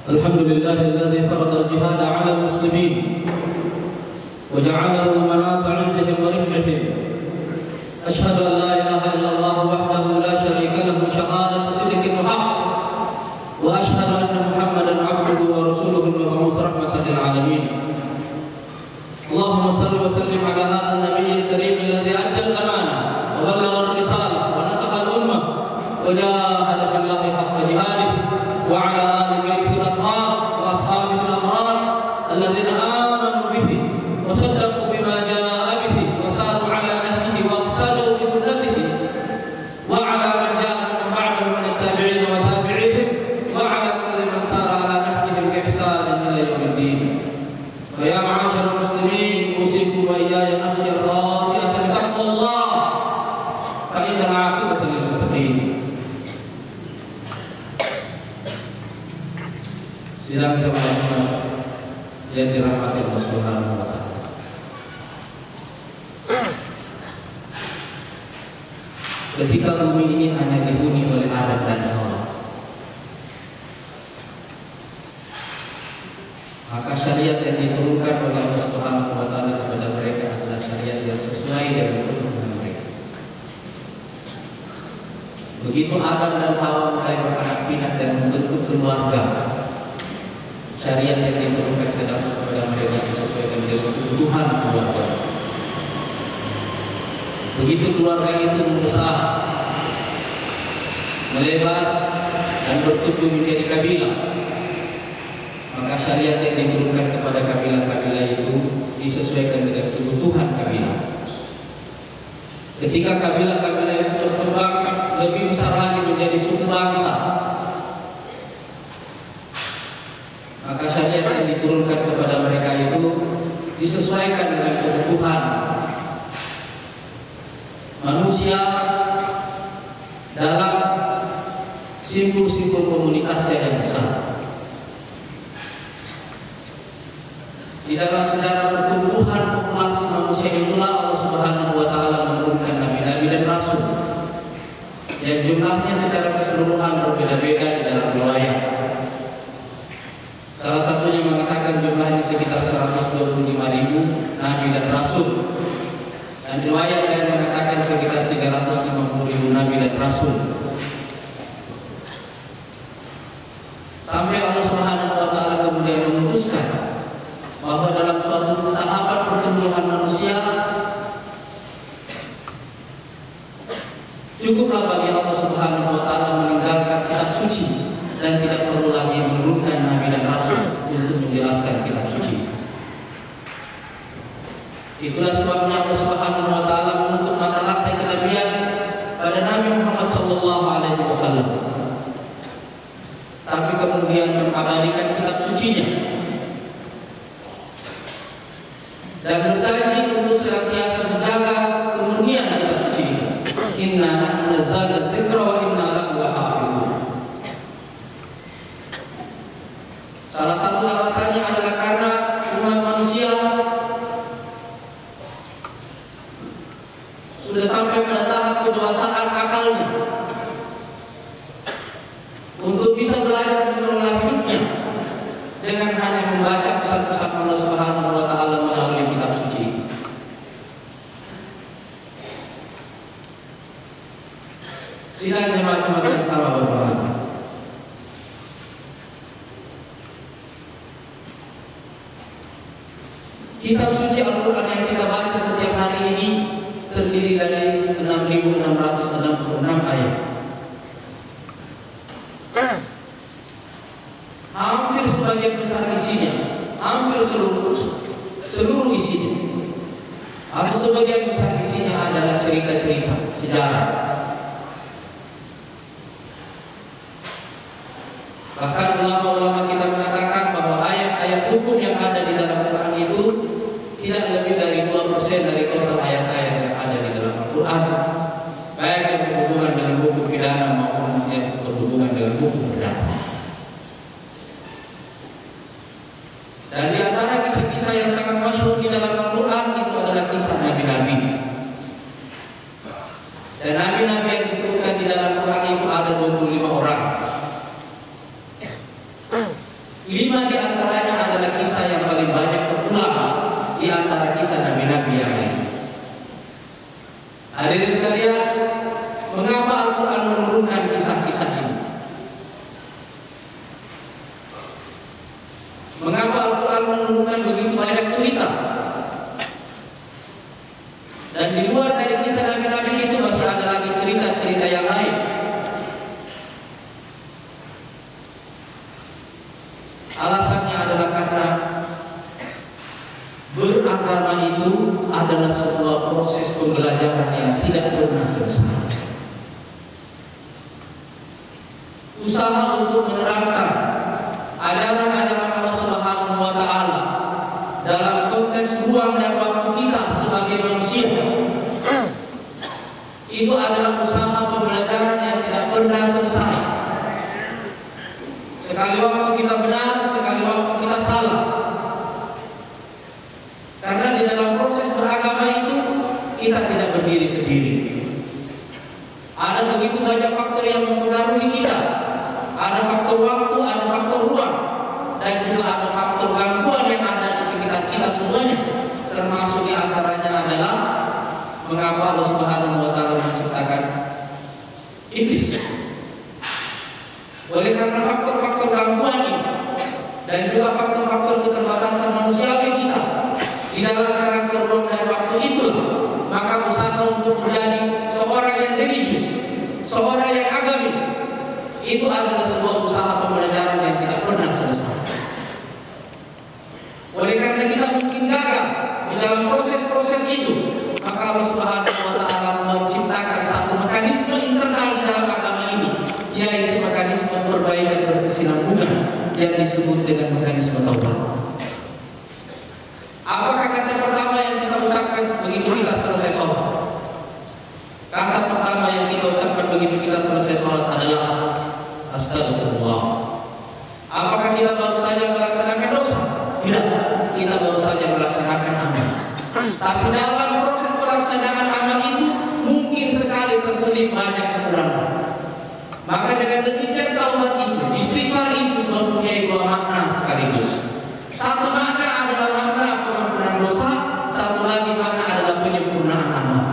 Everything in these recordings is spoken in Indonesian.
الحمد لله الذي فرض الجهاد على المسلمين وجعله مناط عزهم ورفعهم. أشهد أن لا إله إلا الله وحده لا شريك له شهادة صدق وحق، وأشهد أن محمدا عبده ورسوله المبعوث رحمة للعالمين. اللهم صل وسلم على هذا النبي الكريم الذي أدى الأمانة وبلغ الرسالة ونصح الأمة وجاهد في الله حق جهاده، وعلى آل بيته الأطهار وأصحابه الأبرار الذين آمنوا به وصدقوا بما جاء به وساروا على نهجه واقتدوا بسنته، وعلى من جاء من بعدهم من التابعين وتابعيهم، وعلى كل من سار على نهجهم بإحسان إلى يوم الدين. فيا معاشر المسلمين، أوصيكم وإياي نفسي الخاطئة بتقوى الله، فإن العاقبة للمتقين. Sidang jemaah yang dirahmati Allah Subhanahu wa taala. Ketika bumi ini hanya dihuni oleh Adam dan Hawa, maka syariat yang diturunkan oleh Allah Subhanahu wa taala kepada mereka adalah syariat yang sesuai dengan kebutuhan mereka. Begitu Adam dan Hawa mulai beranak pinak dan membentuk keluarga, syariat yang diturunkan kepada mereka disesuaikan dengan kebutuhan keluarga. Begitu keluarga itu membesar, melebar dan bertumbuh menjadi kabilah, maka syariat yang diturunkan kepada kabilah-kabilah itu disesuaikan dengan kebutuhan kabilah. Ketika kabilah-kabilah itu berkembang lebih besar lagi menjadi suku bangsa, maka syariat yang diturunkan kepada mereka itu disesuaikan dengan kebutuhan manusia dalam simpul-simpul komunitasnya yang besar. Di dalam sejarah pertumbuhan populasi manusia itulah Allah Subhanahu wa taala menurunkan nabi-nabi dan rasul yang jumlahnya secara keseluruhan berbeda-beda di dalam riwayat. Salah satunya mengatakan jumlahnya sekitar 125.000 nabi dan rasul, dan riwayat lain mengatakan sekitar 350.000 nabi dan rasul. Sampai Allah Subhanahu wa taala kemudian memutuskan bahwa dalam suatu tahapan pertumbuhan manusia cukuplah bagi Allah Subhanahu wa taala meninggalkan kitab suci dan tidak perlu lagi menurunkan nabi dan rasul untuk menjelaskan kitab suci. Itulah sebabnya Allah Subhanahu wa taala menutup mata rantai kenabian pada Nabi Muhammad sallallahu alaihi wasallam, tapi kemudian mengabadikan kitab sucinya dan berjanji untuk senantiasa menjaga kemurnian kitab suci itu. Inna nahnu nazzalna dzikra wa inna lahu lahafizun. Salah satu alasannya adalah karena umat manusia sudah sampai pada tahap kedewasaan akalnya untuk bisa belajar mengelola hidupnya dengan hanya membaca pesan-pesan Allah Subhanahu wa taala melalui kitab suci itu. Sidang jemaah-jemaah yang sama berbahagia, kitab suci Al-Quran yang kita baca setiap hari ini terdiri dari 6.666 ayat. Hampir sebagian besar isinya, hampir seluruh isinya, atau sebagian besar isinya adalah cerita-cerita sejarah. Bahkan ulama-ulama kita mengatakan bahwa ayat-ayat hukum yang ada di dalam Quran itu tidak lebih dari 2% dari total ayat-ayat yang ada di dalam Al-Quran, baik yang berhubungan dengan hukum pidana maupun yang berhubungan dengan hukum perdata. Dan di antara kisah-kisah yang sangat masyhur di dalam Al-Quran itu adalah kisah nabi-nabi. Dan nabi-nabi yang disebutkan di dalam Quran itu ada 25 orang. Hadirin sekalian, mengapa Al-Quran menurunkan kisah-kisah ini? Mengapa Al-Quran menurunkan begitu banyak cerita? Dan di luar dari kisah Nabi-Nabi itu masih ada lagi cerita-cerita yang lain. Alasannya adalah karena beragama itu adalah sebuah proses pembelajaran yang tidak pernah selesai. Usaha untuk menerapkan ajaran-ajaran Allah Subhanahu wa Ta'ala dalam konteks ruang dan waktu kita sebagai manusia, itu adalah usaha pembelajaran yang tidak pernah selesai. Sekali waktu kita benar, sekali waktu kita salah. Karena di dalam proses beragama itu kita tidak berdiri sendiri. Ada begitu banyak faktor yang mempengaruhi kita. Ada faktor waktu, ada faktor ruang, dan juga ada faktor gangguan yang ada di sekitar kita semuanya. Termasuk di antaranya adalah mengapa Allah Subhanahu wa Ta'ala menciptakan iblis. Oleh karena faktor-faktor gangguan ini dan juga faktor-faktor keterbatasan manusiawi kita di dalam karakter ruang dan waktu itulah, maka usaha untuk menjadi seorang yang religius, seorang yang agamis, itu adalah sebuah usaha pembelajaran yang tidak pernah selesai. Oleh karena kita mungkin gagal di dalam proses-proses itu, maka Allah Subhanahu wa Ta'ala menciptakan satu mekanisme internal di dalam agama ini, yaitu mekanisme perbaikan berkesinambungan yang disebut dengan mekanisme taubat. Apakah kata pertama yang kita ucapkan begitu kita selesai sholat? Kata pertama yang kita ucapkan begitu kita selesai sholat adalah astagfirullah. Apakah kita baru saja melaksanakan dosa? Tidak, kita baru saja melaksanakan amal. Tapi dalam proses pelaksanaan amal itu mungkin sekali terselip banyak kekurangan. Maka dengan demikian taubat itu, istighfar itu mempunyai dua makna sekaligus. Satu makna adalah makna pengampunan dosa, satu lagi makna adalah penyempurnaan amal.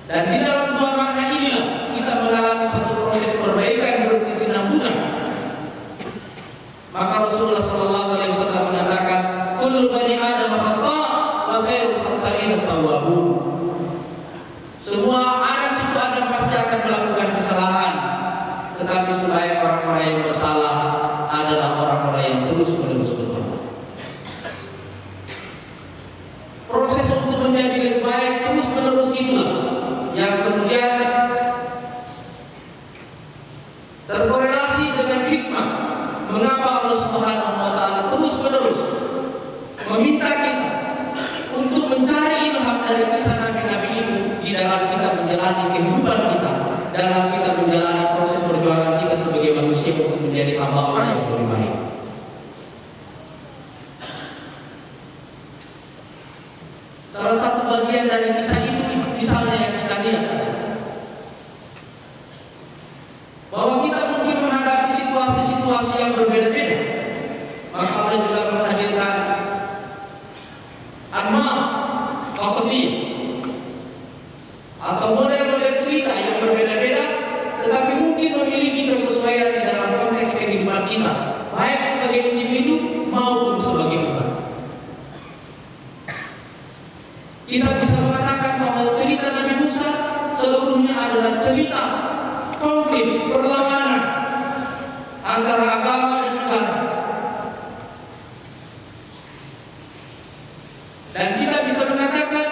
Dan di dalam dua makna inilah kita mengalami satu proses perbaikan berkesinambungan. Maka Rasulullah Sallallahu Alaihi Wasallam mengatakan, "Kullu bani Adam khata' wa khairul khata'in tawwabun." Semua anak cucu Adam pasti akan melakukan kesalahan, tetapi sebaik orang-orang yang bersalah adalah orang-orang yang terus-menerus bertobat. Proses untuk menjadi lebih baik terus-menerus itulah yang kemudian terkorelasi dengan hikmah. Mengapa Allah Subhanahu wa Ta'ala terus-menerus meminta kita untuk mencari ilham dari kisah Nabi-Nabi itu di dalam kita menjalani kehidupan kita, dalam kita menjalani proses perjuangan kita sebagai manusia untuk menjadi hamba Allah yang lebih baik. Salah satu bagian dari kisah itu misalnya yang kita lihat, bahwa kita mungkin menghadapi situasi-situasi yang berbeda-beda, maka Allah juga menghadirkan anma qasasiyah atau model-model cerita yang berbeda-beda, tetapi mungkin memiliki kesesuaian di dalam konteks kehidupan kita, baik sebagai individu maupun sebagai umat. Kita bisa mengatakan bahwa cerita Nabi Musa seluruhnya adalah cerita konflik, perlawanan antara agama dan negara. Dan kita bisa mengatakan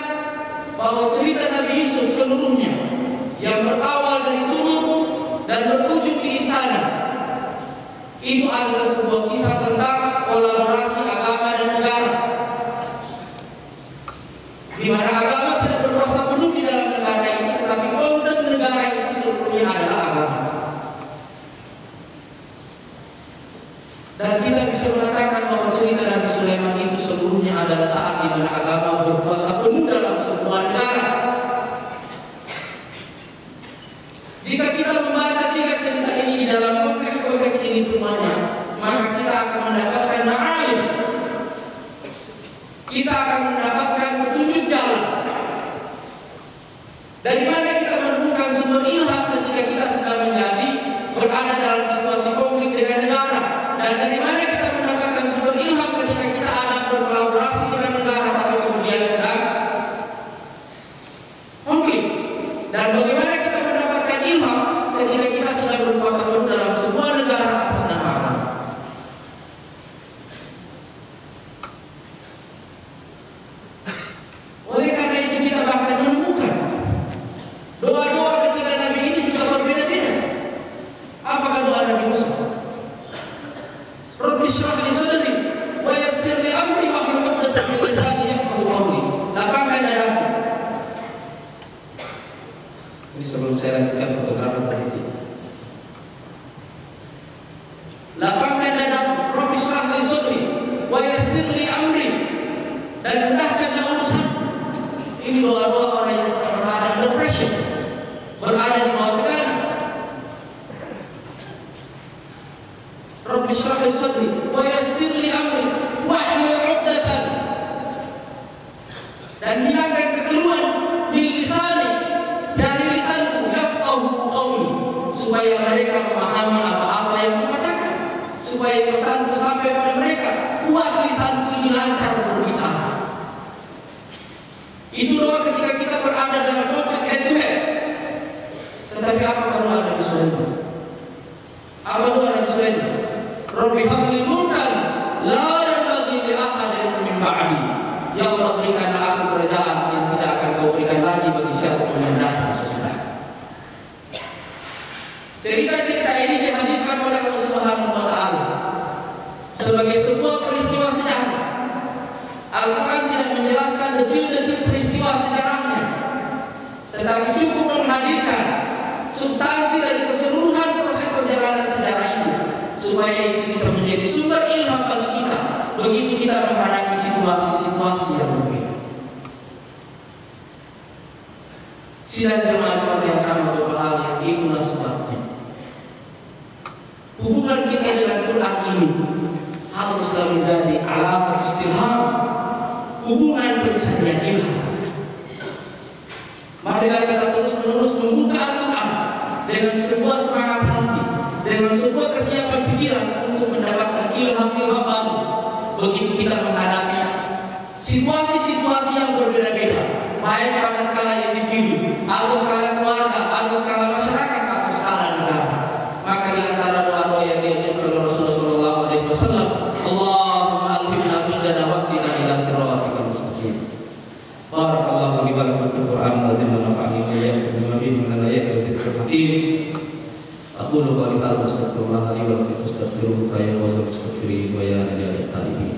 bahwa cerita Nabi Yusuf seluruhnya yang berawal dari sumur dan berujung di istana, itu adalah sebuah kisah tentang kolaborasi agama dan negara, di mana agama tidak berkuasa penuh di dalam negara itu, tetapi konteks negara itu seluruhnya adalah agama. Dan kita bisa mengatakan bahwa cerita Nabi Sulaiman itu seluruhnya adalah saat di mana agama berkuasa penuh dalam sebuah negara. Jika kita membaca tiga cerita ini di dalam konteks-konteks ini semuanya, maka kita akan mendapatkan ma'alim. Kita akan mendapatkan petunjuk jalan Dari mana kita menemukan sumber ilham ketika kita sedang berada dalam situasi konflik dengan negara? Dan dari mana kita mendapatkan sumber ilham ketika kita ada berkolaborasi dengan negara tapi kemudian sedang konflik? Dan bagaimana kita mendapatkan ilham ketika kita sedang berkuasa penuh dalam sebuah negara atas nama Allah? Oleh karena itu kita bahkan menemukan doa-doa ketika Nabi ini juga berbeda-beda. Apakah doa Nabi Musa? Rabbi shrah li sadri wa yassir li amri wahlul 'uqdatam min lisani yafqahu qawli. Lapangkan dadaku. Ini sebelum saya lanjutkan fotografer berhenti. Lapangkan dadaku, Rabbi shrah li sadri wa yassir li amri, dan mudahkanlah urusan. Ini doa-doa orang yang sedang berada under pressure, berada di bawah tekanan. Rabbi shrah li sadri wa yassir li amri wahlul 'uqdatan, dan hilangkan kekeluhan bil lisani, dari lisanku, yafqahu qawli, supaya mereka memahami apa-apa yang kukatakan, supaya pesanku sampai pada mereka. Buat lisanku ini lancar berbicara. Itu doa ketika kita berada dalam konflik head to head. Tetapi apa doa Nabi Sulaiman? Apa doa Nabi Sulaiman? Rabbi habli mulkan la yanbaghi li ahadin min ba'di. Ya Allah, berikanlah aku kerajaan yang tidak akan kau berikan lagi bagi siapapun yang datang sesudah. Cerita-cerita ini dihadirkan oleh Allah Subhanahu wa taala sebagai sebuah peristiwa sejarah. Al-Quran tidak menjelaskan detil-detil peristiwa sejarahnya, tetapi cukup menghadirkan substansi dari keseluruhan proses perjalanan sejarah itu, supaya itu bisa menjadi sumber ilham bagi kita begitu kita menghadapi situasi-situasi yang berbeda. Sidang jemaah-jemaah yang sama berbahagia, itulah sebabnya hubungan kita dengan Quran ini haruslah menjadi alat istilham, hubungan pencarian ilham. Marilah kita terus-menerus membuka Al-Quran dengan sebuah semangat hati, dengan sebuah kesiapan pikiran untuk mendapatkan ilham-ilham baru begitu kita menghadapi situasi-situasi yang berbeda-beda, baik pada skala individu, atau skala keluarga, atau skala masyarakat, atau skala negara. Maka di antara doa-doa yang diajarkan oleh Rasulullah SAW, Allahumma alhimna rushdana wahdina ila siratikal mustaqim. Barakallahu li wa lakum fil Qur'an wa nafa'ani wa iyyakum bima fihi min al-ayati wa dzikril hakim. Aqulu qawli hadza astaghfirullah li wa lakum fastaghfiruhu fa innahu huwal mustaghfirin wa ya najat talibin.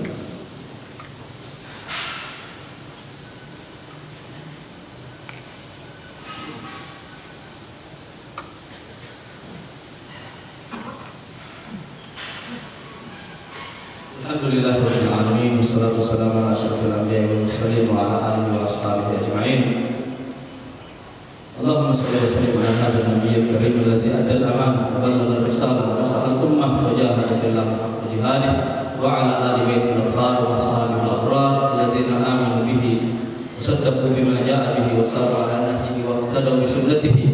Alhamdulillahirabbil alamin, wassalatu wassalamu ala asyrofil anbiya'i wal mursalin wa ala alihi wa ashabihi ajma'in. Allahumma shalli wa sallim ala hadzal nabiyyil karim alladzi adda al-amanah wa ballagha ar-risalah wa nasaha al-ummah wa jahada fillahi haqqa jihadih, wa ala ali baitil athhar wa ashabihi al-abrar alladzina amanu bihi wa saddaqu bima jaa'a bihi wa saru ala nahjihi wa iqtadaw bi sunnatihi,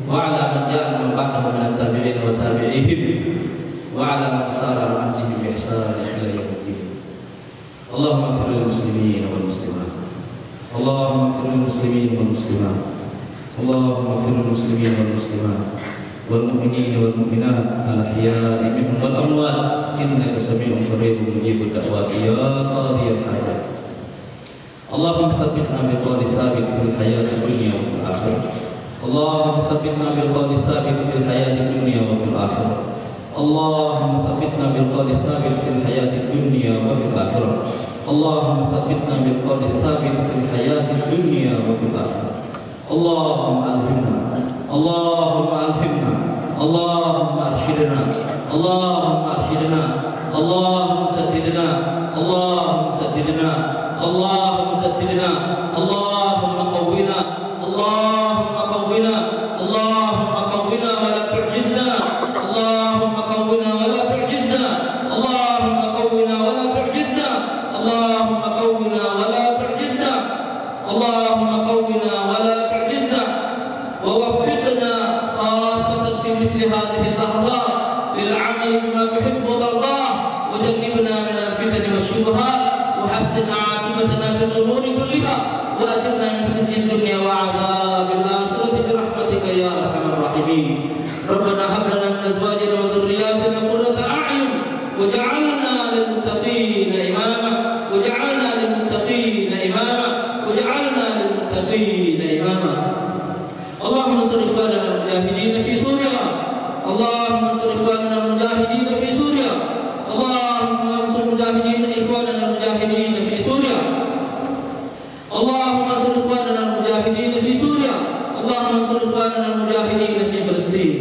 wa ala man jaa'a min ba'dahum min at-tabi'in wa tabi'ihim, wa ala man sara ala nahjihi bi ihsan ila yaumil. Allahumma ighfir lil muslimin wal muslimat. Allahumma ighfir lil muslimin wal muslimat. Allahumma ighfir lil muslimin wal muslimat wal mu'minin wal mu'minat al ahya'i minhum wal amwat innaka samii'un qariibun mujibud da'wati ya qadhiyal hajat. Allahumma tsabbitna bil qawli tsabit fil hayatid dunya wa fil akhirah. Allahumma tsabbitna bil qawli tsabit fil hayatid dunya wa fil akhirah. Allahumma tsabbitna bil qawli tsabit fil hayatid dunya wa fil akhirah. Allahumma tsabbitna bil qawli tsabit fil hayatid dunya wa fil akhirah. Allahumma alhimna, Allahumma alhimna, Allahumma arshidna, Allahumma arshidna, Allahumma saddidna, Allahumma saddidna, Allahumma saddidna, Allahumma qawwina, Allahumma qawwina, Allahumma qawwina wa la tu'jizna, Allahumma qawwina wa la tu'jizna, Allahumma qawwina wa la tu'jizna, Allahumma qawwina wa la tu'jizna, Allahumma qawwina wa la tu'jizna, هذه اللحظات للعمل بما تحب وترضاه وجنبنا من الفتن والشبهات وحسن عاقبتنا في الأمور كلها وأجرنا من خزي الدنيا وعذاب الآخرة برحمتك يا أرحم الراحمين. ربنا هب لنا من أزواجنا وذرياتنا قرة أعين وجعلنا للمتقين إماما وجعلنا للمتقين إماما وجعلنا للمتقين إماما. اللهم انصر إخواننا المجاهدين في سوريا. اللهم انصر إخواننا المجاهدين في سوريا. اللهم انصر إخواننا المجاهدين في سوريا. اللهم انصر إخواننا المجاهدين في سوريا. اللهم انصر إخواننا المجاهدين في فلسطين.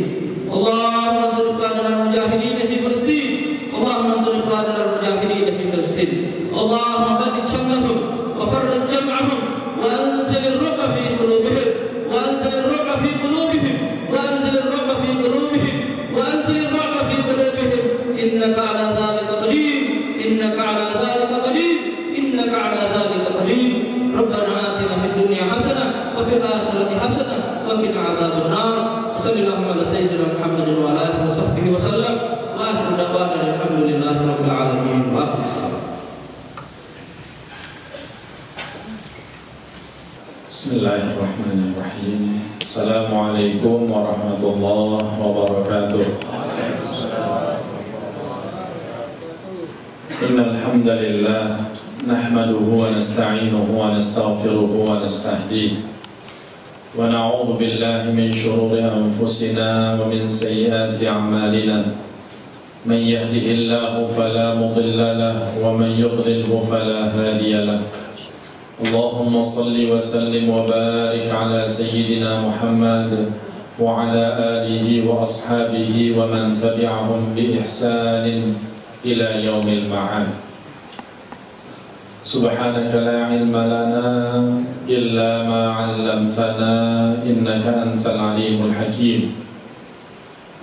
اللهم انصر إخواننا المجاهدين في فلسطين. اللهم انصر إخواننا المجاهدين في فلسطين. اللهم بلد شملهم وفرج جمعهم وأنزل الرعب في قلوبهم وأنزل الرعب في قلوبهم وأنزل الرعب في قلوبهم وأنزل الرعب في قلوبهم إنك على ذلك قدير. إنك على ذلك قدير. إنك على ذلك قدير. ربنا آتنا في الدنيا حسنة وفي الآخرة حسنة وقنا عذاب النار. وصلى اللهم على سيدنا محمد وعلى آله وصحبه وسلم وآخر دعوانا الحمد لله رب العالمين وآخر السلام. Bismillahirrahmanirrahim. Assalamualaikum warahmatullahi wabarakatuh. Innal hamdalillah nahmaduhu wa nasta'inuhu wa nastaghfiruhu wa nastahdihi wa na'udzu billahi min shururi anfusina wa min sayyiati a'malina. Man yahdihillahu fala mudilla lahu wa man yudlilhu fala hadiya lahu. Allahumma salli wa sallim wa barik ala sayyidina Muhammad wa ala alihi wa ashabihi wa man tabi'ahum bi ihsanin ila yaumil ma'ad. Subhanaka la ilma lana illa ma 'allamtana innaka antal alimul hakim.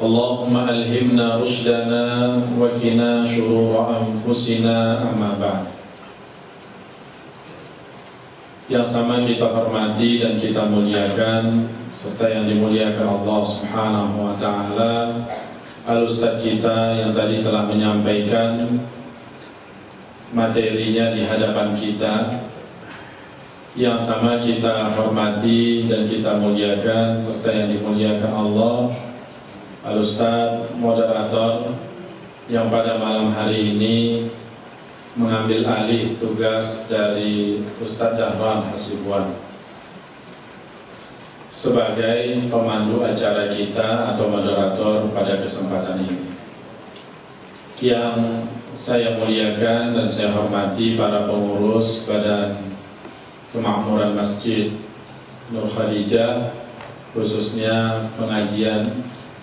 Allahumma alhimna rushdana wa qina shurura anfusina amma ba'd. Yang sama kita hormati dan kita muliakan serta yang dimuliakan Allah Subhanahu wa taala, al-ustaz kita yang tadi telah menyampaikan materinya di hadapan kita. Yang sama kita hormati dan kita muliakan serta yang dimuliakan Allah, al-ustaz moderator yang pada malam hari ini mengambil alih tugas dari Ustadz Dahran Hasibuan sebagai pemandu acara kita atau moderator pada kesempatan ini. Yang saya muliakan dan saya hormati para pengurus Badan Kemakmuran Masjid Nur Khadijah, khususnya pengajian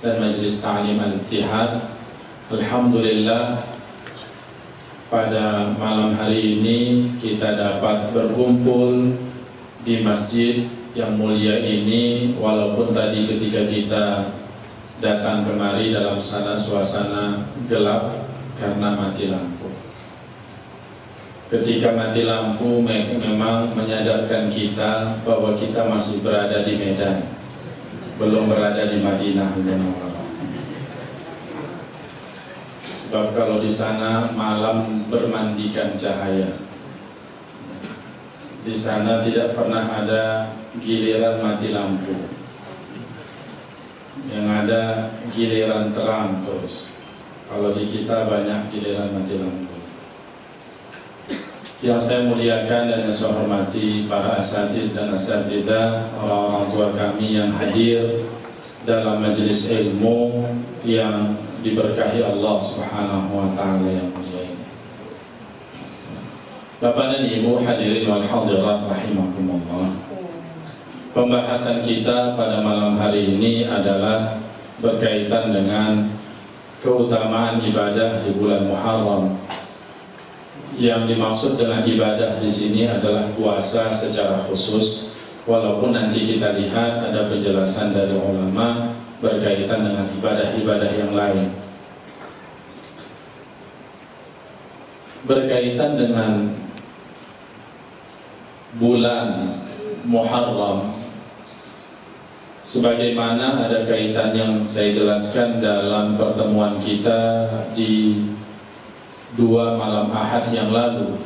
dan majelis ta'lim al-ittihad. Alhamdulillah, pada malam hari ini kita dapat berkumpul di masjid yang mulia ini, walaupun tadi ketika kita datang kemari dalam suasana gelap karena mati lampu. Ketika mati lampu memang menyadarkan kita bahwa kita masih berada di Medan, belum berada di Madinah Munawwarah. Sebab kalau di sana malam bermandikan cahaya, di sana tidak pernah ada giliran mati lampu, yang ada giliran terang terus. Kalau di kita banyak giliran mati lampu. Yang saya muliakan dan yang saya hormati para asatiz dan asatidah, orang-orang tua kami yang hadir dalam majelis ilmu yang diberkahi Allah Subhanahu wa taala yang mulia ini. Bapak dan Ibu hadirin wal hadirat rahimakumullah. Pembahasan kita pada malam hari ini adalah berkaitan dengan keutamaan ibadah di bulan Muharram. Yang dimaksud dengan ibadah di sini adalah puasa secara khusus, walaupun nanti kita lihat ada penjelasan dari ulama berkaitan dengan ibadah-ibadah yang lain. Berkaitan dengan bulan Muharram, sebagaimana ada kaitan yang saya jelaskan dalam pertemuan kita di 2 malam Ahad yang lalu,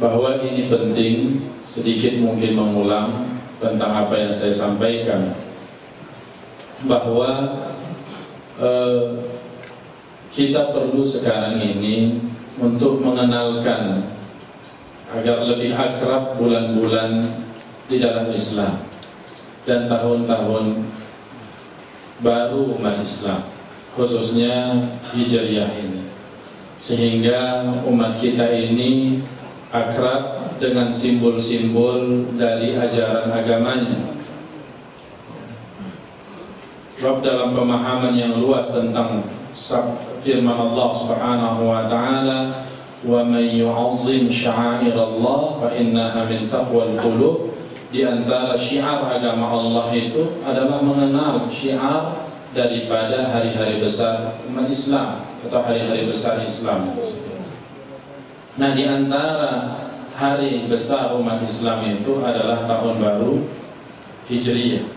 bahwa ini penting sedikit mungkin mengulang tentang apa yang saya sampaikan, bahwa kita perlu sekarang ini untuk mengenalkan agar lebih akrab bulan-bulan di dalam Islam dan tahun-tahun baru umat Islam, khususnya Hijriyah ini, sehingga umat kita ini akrab dengan simbol-simbol dari ajaran agamanya. Sebab dalam pemahaman yang luas tentang firman Allah Subhanahu wa taala, "Wa man yu'azzim sya'airallah fa innaha min taqwal qulub." Di antara syiar agama Allah itu adalah mengenal syiar daripada hari-hari besar umat Islam atau hari-hari besar Islam itu. Nah, di antara hari besar umat Islam itu adalah tahun baru Hijriyah.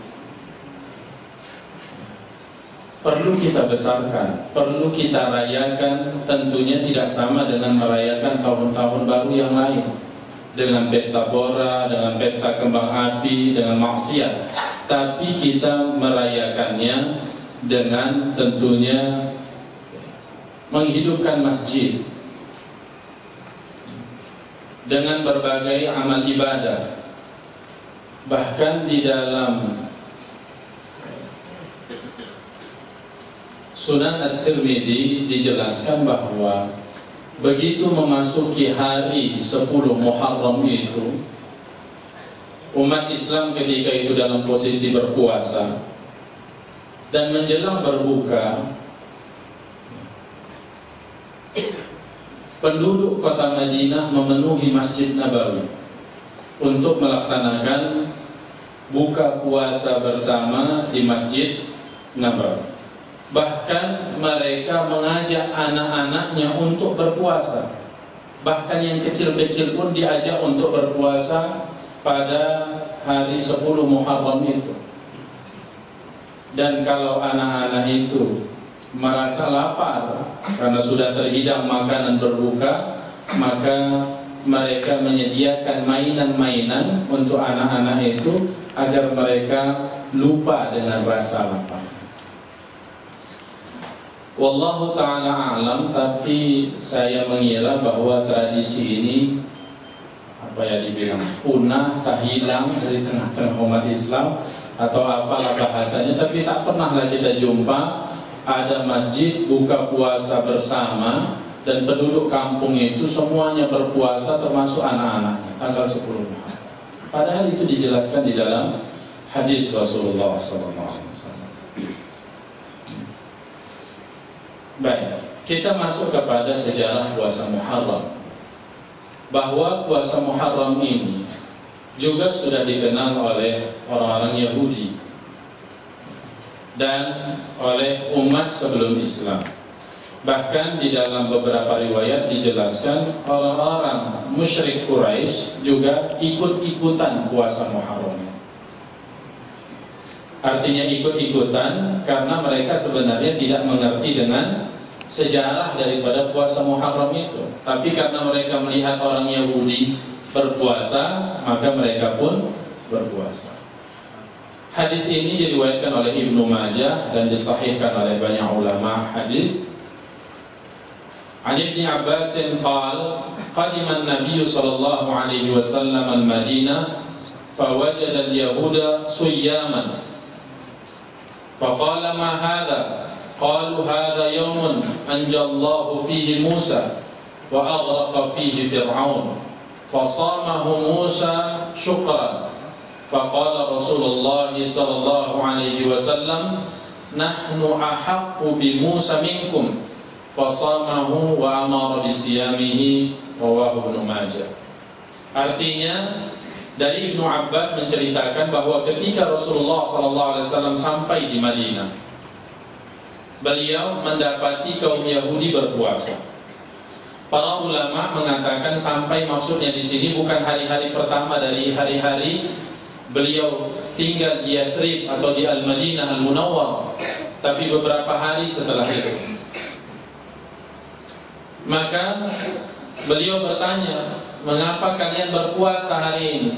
Perlu kita besarkan, perlu kita rayakan, tentunya tidak sama dengan merayakan tahun-tahun baru yang lain, dengan pesta pora, dengan pesta kembang api, dengan maksiat. Tapi kita merayakannya dengan tentunya menghidupkan masjid, dengan berbagai amal ibadah. Bahkan di dalam Sunan At-Tirmidzi dijelaskan bahwa begitu memasuki hari 10 Muharram itu, umat Islam ketika itu dalam posisi berpuasa dan menjelang berbuka, penduduk kota Madinah memenuhi Masjid Nabawi untuk melaksanakan buka puasa bersama di Masjid Nabawi. Bahkan mereka mengajak anak-anaknya untuk berpuasa. Bahkan yang kecil-kecil pun diajak untuk berpuasa pada hari 10 Muharram itu. Dan kalau anak-anak itu merasa lapar karena sudah terhidang makanan berbuka, maka mereka menyediakan mainan-mainan untuk anak-anak itu agar mereka lupa dengan rasa lapar. Wallahu ta'ala a'lam, tapi saya mengira bahwa tradisi ini dibilang punah, tak hilang dari tengah-tengah umat Islam atau apalah bahasanya, tapi tak pernahlah kita jumpa ada masjid buka puasa bersama dan penduduk kampung itu semuanya berpuasa termasuk anak-anaknya tanggal 10 Muharram. Padahal itu dijelaskan di dalam hadis Rasulullah SAW. Baik, kita masuk kepada sejarah puasa Muharram. Bahwa puasa Muharram ini juga sudah dikenal oleh orang-orang Yahudi dan oleh umat sebelum Islam. Bahkan di dalam beberapa riwayat dijelaskan orang-orang musyrik Quraisy juga ikut-ikutan puasa Muharram. Artinya ikut-ikutan karena mereka sebenarnya tidak mengerti dengan sejarah daripada puasa Muharram itu. Tapi karena mereka melihat orang Yahudi berpuasa, maka mereka pun berpuasa. Hadis ini diriwayatkan oleh Ibnu Majah dan disahihkan oleh banyak ulama hadis. An Ibnu Abbas qala qadima an-nabiy sallallahu alaihi wasallam al-Madinah fawajada al-yahuda siyyaman faqala ma hadha qalu hadha yawmun anjallahu fihi Musa wa aghraqa fihi Fir'aun fasamahu Musa syukran faqala Rasulullah sallallahu alaihi wasallam nahnu ahaqqu bi Musa minkum fasamahu wa amara bisiyamihi rawahu Ibnu Majah. Artinya dari Ibnu Abbas menceritakan bahwa ketika Rasulullah SAW sampai di Madinah, beliau mendapati kaum Yahudi berpuasa. Para ulama mengatakan sampai maksudnya di sini bukan hari-hari pertama dari hari-hari beliau tinggal di Yathrib atau di Al-Madinah Al-Munawwar, tapi beberapa hari setelah itu. Maka beliau bertanya, mengapa kalian berpuasa hari ini?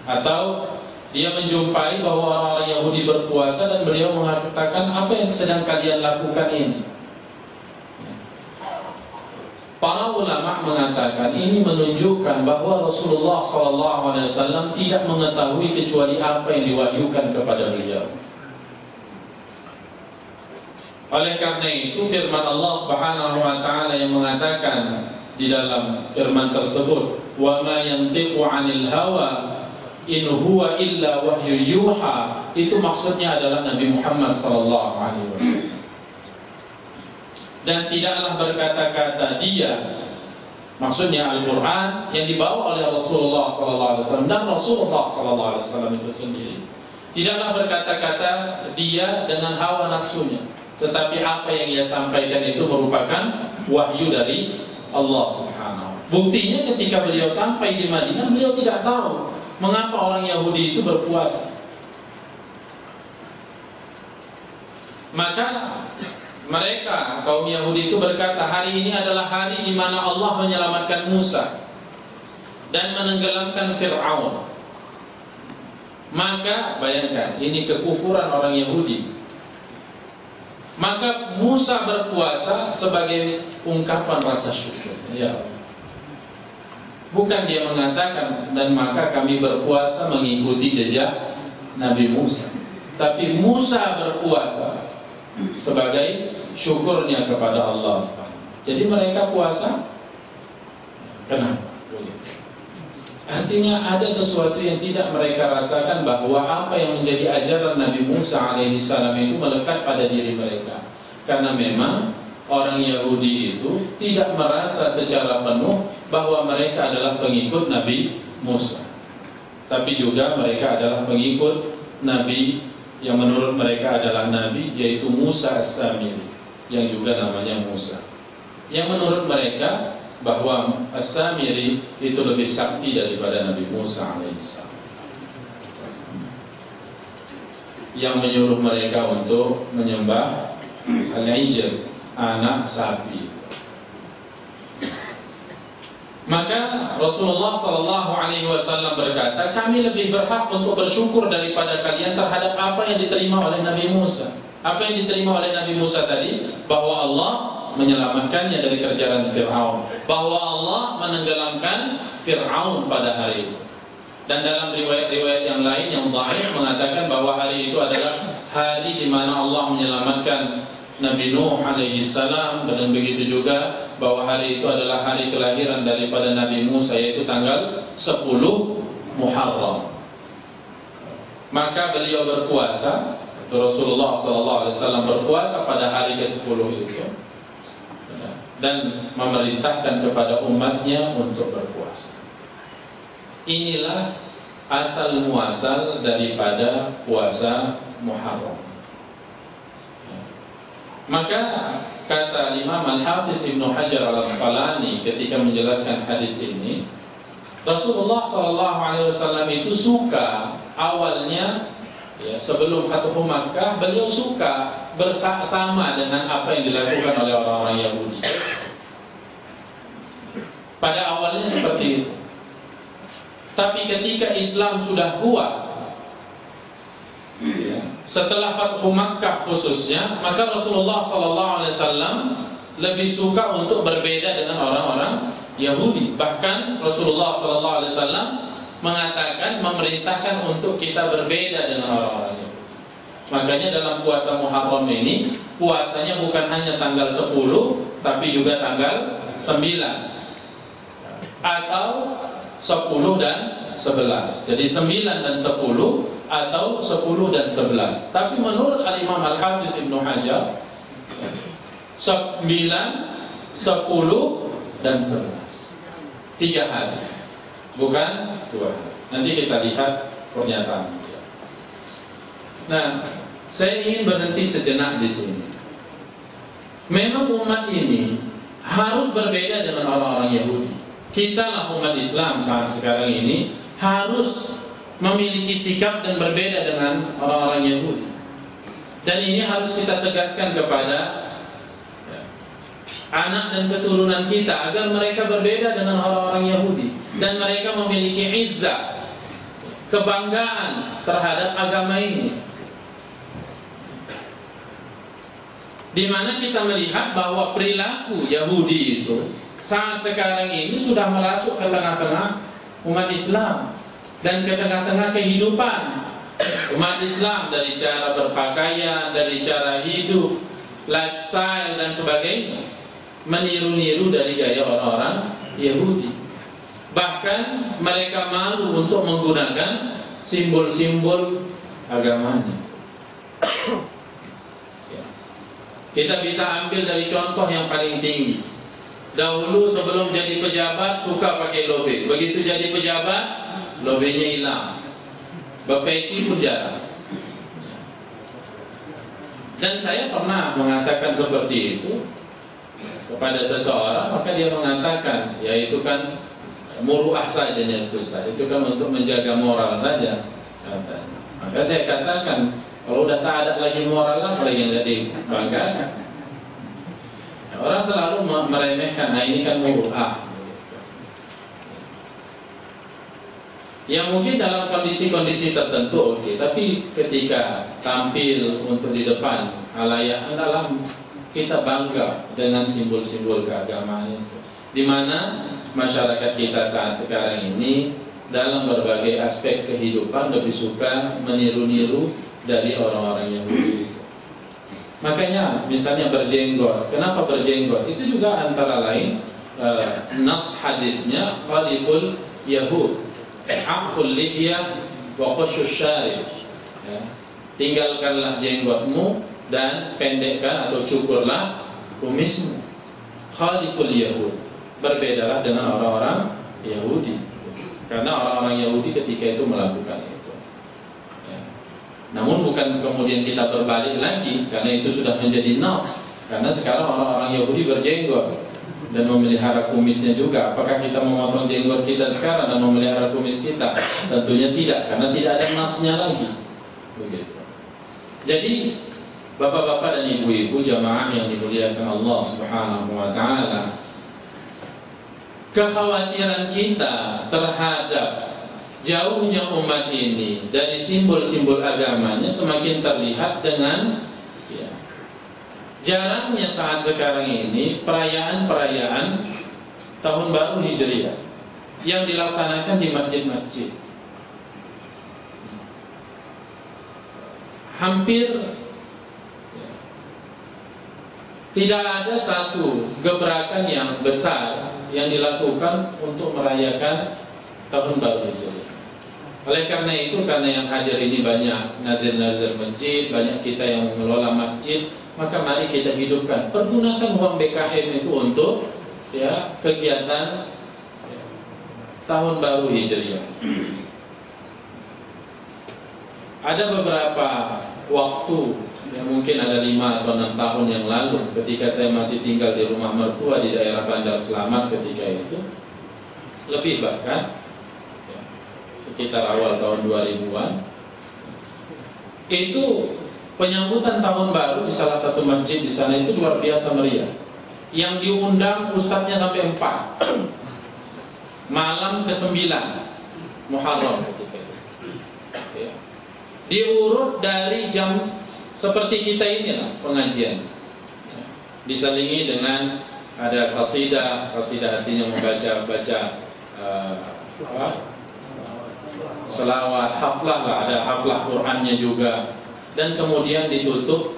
Atau dia menjumpai bahwa orang-orang Yahudi berpuasa dan beliau mengatakan, apa yang sedang kalian lakukan ini? Para ulama mengatakan ini menunjukkan bahwa Rasulullah SAW tidak mengetahui kecuali apa yang diwahyukan kepada beliau. Oleh karena itu firman Allah Subhanahu wa taala yang mengatakan di dalam firman tersebut, "Wa ma yantiqu 'anil hawa in huwa illa wahyu yuha," itu maksudnya adalah Nabi Muhammad sallallahu alaihi wasallam. Dan tidaklah berkata-kata dia, maksudnya Al-Qur'an yang dibawa oleh Rasulullah sallallahu alaihi wasallam dan Rasulullah sallallahu alaihi wasallam itu sendiri. Tidaklah berkata-kata dia dengan hawa nafsunya, tetapi apa yang ia sampaikan itu merupakan wahyu dari Allah Subhanahu. Buktinya ketika beliau sampai di Madinah, beliau tidak tahu mengapa orang Yahudi itu berpuasa. Maka mereka, kaum Yahudi itu berkata, hari ini adalah hari di mana Allah menyelamatkan Musa dan menenggelamkan Fir'aun. Maka bayangkan, ini kekufuran orang Yahudi. Maka Musa berpuasa sebagai ungkapan rasa syukur. Ya. Bukan dia mengatakan, dan maka kami berpuasa mengikuti jejak Nabi Musa. Tapi Musa berpuasa sebagai syukurnya kepada Allah. Jadi mereka puasa. Kenapa? Artinya ada sesuatu yang tidak mereka rasakan, bahwa apa yang menjadi ajaran Nabi Musa alaihissalam itu melekat pada diri mereka. Karena memang orang Yahudi itu tidak merasa secara penuh bahwa mereka adalah pengikut Nabi Musa, tapi juga mereka adalah pengikut Nabi yang menurut mereka adalah Nabi, yaitu Musa As-Samiri, yang juga namanya Musa, yang menurut mereka bahwa As-Samiri itu lebih sakti daripada Nabi Musa alaihissalam, yang menyuruh mereka untuk menyembah al-ijl, anak sapi. Maka Rasulullah SAW berkata, kami lebih berhak untuk bersyukur daripada kalian terhadap apa yang diterima oleh Nabi Musa. Apa yang diterima oleh Nabi Musa tadi? Bahwa Allah menyelamatkannya dari kerjaan Fir'aun, bahwa Allah menenggelamkan Fir'aun pada hari itu. Dan dalam riwayat-riwayat yang lain yang dhaif mengatakan bahwa hari itu adalah hari di mana Allah menyelamatkan Nabi Nuh alaihi salam, dan begitu juga bahwa hari itu adalah hari kelahiran daripada Nabi Musa, yaitu tanggal 10 Muharram. Maka beliau berpuasa, Rasulullah SAW berpuasa pada hari ke-10 itu, dan memerintahkan kepada umatnya untuk berpuasa. Inilah asal muasal daripada puasa Muharram. Maka kata Imam Al-Hafiz Ibnu Hajar Al-Asqalani ketika menjelaskan hadis ini, Rasulullah SAW itu suka awalnya, ya, sebelum Fathu Makkah, beliau suka bersama dengan apa yang dilakukan oleh orang-orang Yahudi. Pada awalnya seperti itu. Tapi ketika Islam sudah kuat, ya, setelah Fathu Makkah khususnya, maka Rasulullah SAW lebih suka untuk berbeda dengan orang-orang Yahudi. Bahkan Rasulullah SAW mengatakan, memerintahkan untuk kita berbeda dengan orang-orang Yahudi. Makanya dalam puasa Muharram ini, puasanya bukan hanya tanggal 10, tapi juga tanggal 9 atau 10 dan 11. Jadi 9 dan 10 atau 10 dan 11. Tapi menurut Al-Imam Al-Hafiz Ibnu Hajar, 9, 10 dan 11. 3 hari, bukan 2 hari. Nanti kita lihat pernyataan dia. Nah, saya ingin berhenti sejenak di sini. Memang umat ini harus berbeda dengan orang-orang Yahudi. Kita lah umat Islam saat sekarang ini harus memiliki sikap dan berbeda dengan orang-orang Yahudi. Dan ini harus kita tegaskan kepada anak dan keturunan kita agar mereka berbeda dengan orang-orang Yahudi dan mereka memiliki izzah, kebanggaan terhadap agama ini. Di mana kita melihat bahwa perilaku Yahudi itu saat sekarang ini sudah merasuk ke tengah-tengah umat Islam dan ke tengah-tengah kehidupan umat Islam, dari cara berpakaian, dari cara hidup, lifestyle dan sebagainya, meniru-niru dari gaya orang-orang Yahudi. Bahkan mereka malu untuk menggunakan simbol-simbol agamanya. Kita bisa ambil dari contoh yang paling tinggi. Dahulu sebelum jadi pejabat suka pakai lobe. Begitu jadi pejabat, lobenya hilang. Bepeci pun jarang. Dan saya pernah mengatakan seperti itu kepada seseorang, maka dia mengatakan, ya itu kan muruah saja, itu kan untuk menjaga moral saja. Maka saya katakan, kalau udah tak ada lagi moral, apa yang jadi banggakan? Orang selalu meremehkan, nah ini kan muruah. Yang mungkin dalam kondisi-kondisi tertentu oke, tapi ketika tampil untuk di depan halayak, adalah kita bangga dengan simbol-simbol keagamaan itu. Di mana masyarakat kita saat sekarang ini dalam berbagai aspek kehidupan lebih suka meniru-niru dari orang-orang Yahudi. Makanya misalnya berjenggot. Kenapa berjenggot? Itu juga antara lain nas hadisnya khaliful Yahud, haqful lihya wa qashus syarib. Tinggalkanlah jenggotmu dan pendekkan atau cukurlah kumismu. Khaliful Yahud, berbedalah dengan orang-orang Yahudi. Karena orang-orang Yahudi ketika itu melakukan itu. Namun bukan kemudian kita berbalik lagi, karena itu sudah menjadi nas. Karena sekarang orang-orang Yahudi berjenggot dan memelihara kumisnya juga. Apakah kita memotong jenggot kita sekarang dan memelihara kumis kita? Tentunya tidak, karena tidak ada nasnya lagi. Begitu. Jadi bapak-bapak dan ibu-ibu jamaah yang dimuliakan Allah Subhanahu wa taala, kekhawatiran kita terhadap jauhnya umat ini dari simbol-simbol agamanya semakin terlihat dengan jarangnya saat sekarang ini perayaan-perayaan Tahun Baru Hijriah yang dilaksanakan di masjid-masjid. Hampir tidak ada satu gebrakan yang besar yang dilakukan untuk merayakan Tahun Baru Hijriah. Oleh karena itu, karena yang hadir ini banyak nadir-nadir masjid, banyak kita yang mengelola masjid, maka mari kita hidupkan, pergunakan uang BKM itu untuk kegiatan Tahun Baru Hijriah. Ada beberapa waktu, mungkin ada 5 atau 6 tahun yang lalu, ketika saya masih tinggal di rumah mertua di daerah Bandar Selamat ketika itu, lebih bahkan sekitar awal tahun 2000-an, itu penyambutan tahun baru di salah satu masjid di sana itu luar biasa meriah. Yang diundang ustadznya sampai 4. Malam ke-9 Muharram ketika itu. Diurut dari jam seperti kita inilah pengajian. Diselingi dengan ada qasidah artinya membaca selawat, haflah lah, ada haflah Qur'annya juga. Dan kemudian ditutup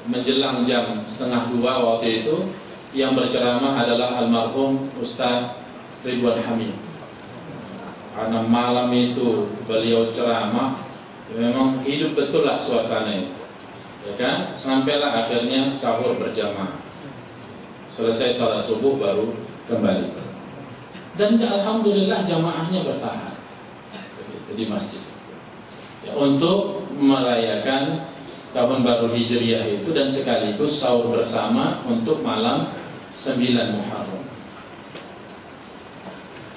menjelang jam 1:30 waktu itu. Yang berceramah adalah almarhum Ustaz Ridwan Hamid. Karena malam itu beliau ceramah, memang hidup betul lah suasana itu, ya kan? Sampailah akhirnya sahur berjamaah. Selesai sholat subuh baru kembali. Dan alhamdulillah jamaahnya bertahan di masjid ya, untuk merayakan Tahun Baru Hijriah itu, dan sekaligus sahur bersama untuk malam 9 Muharram.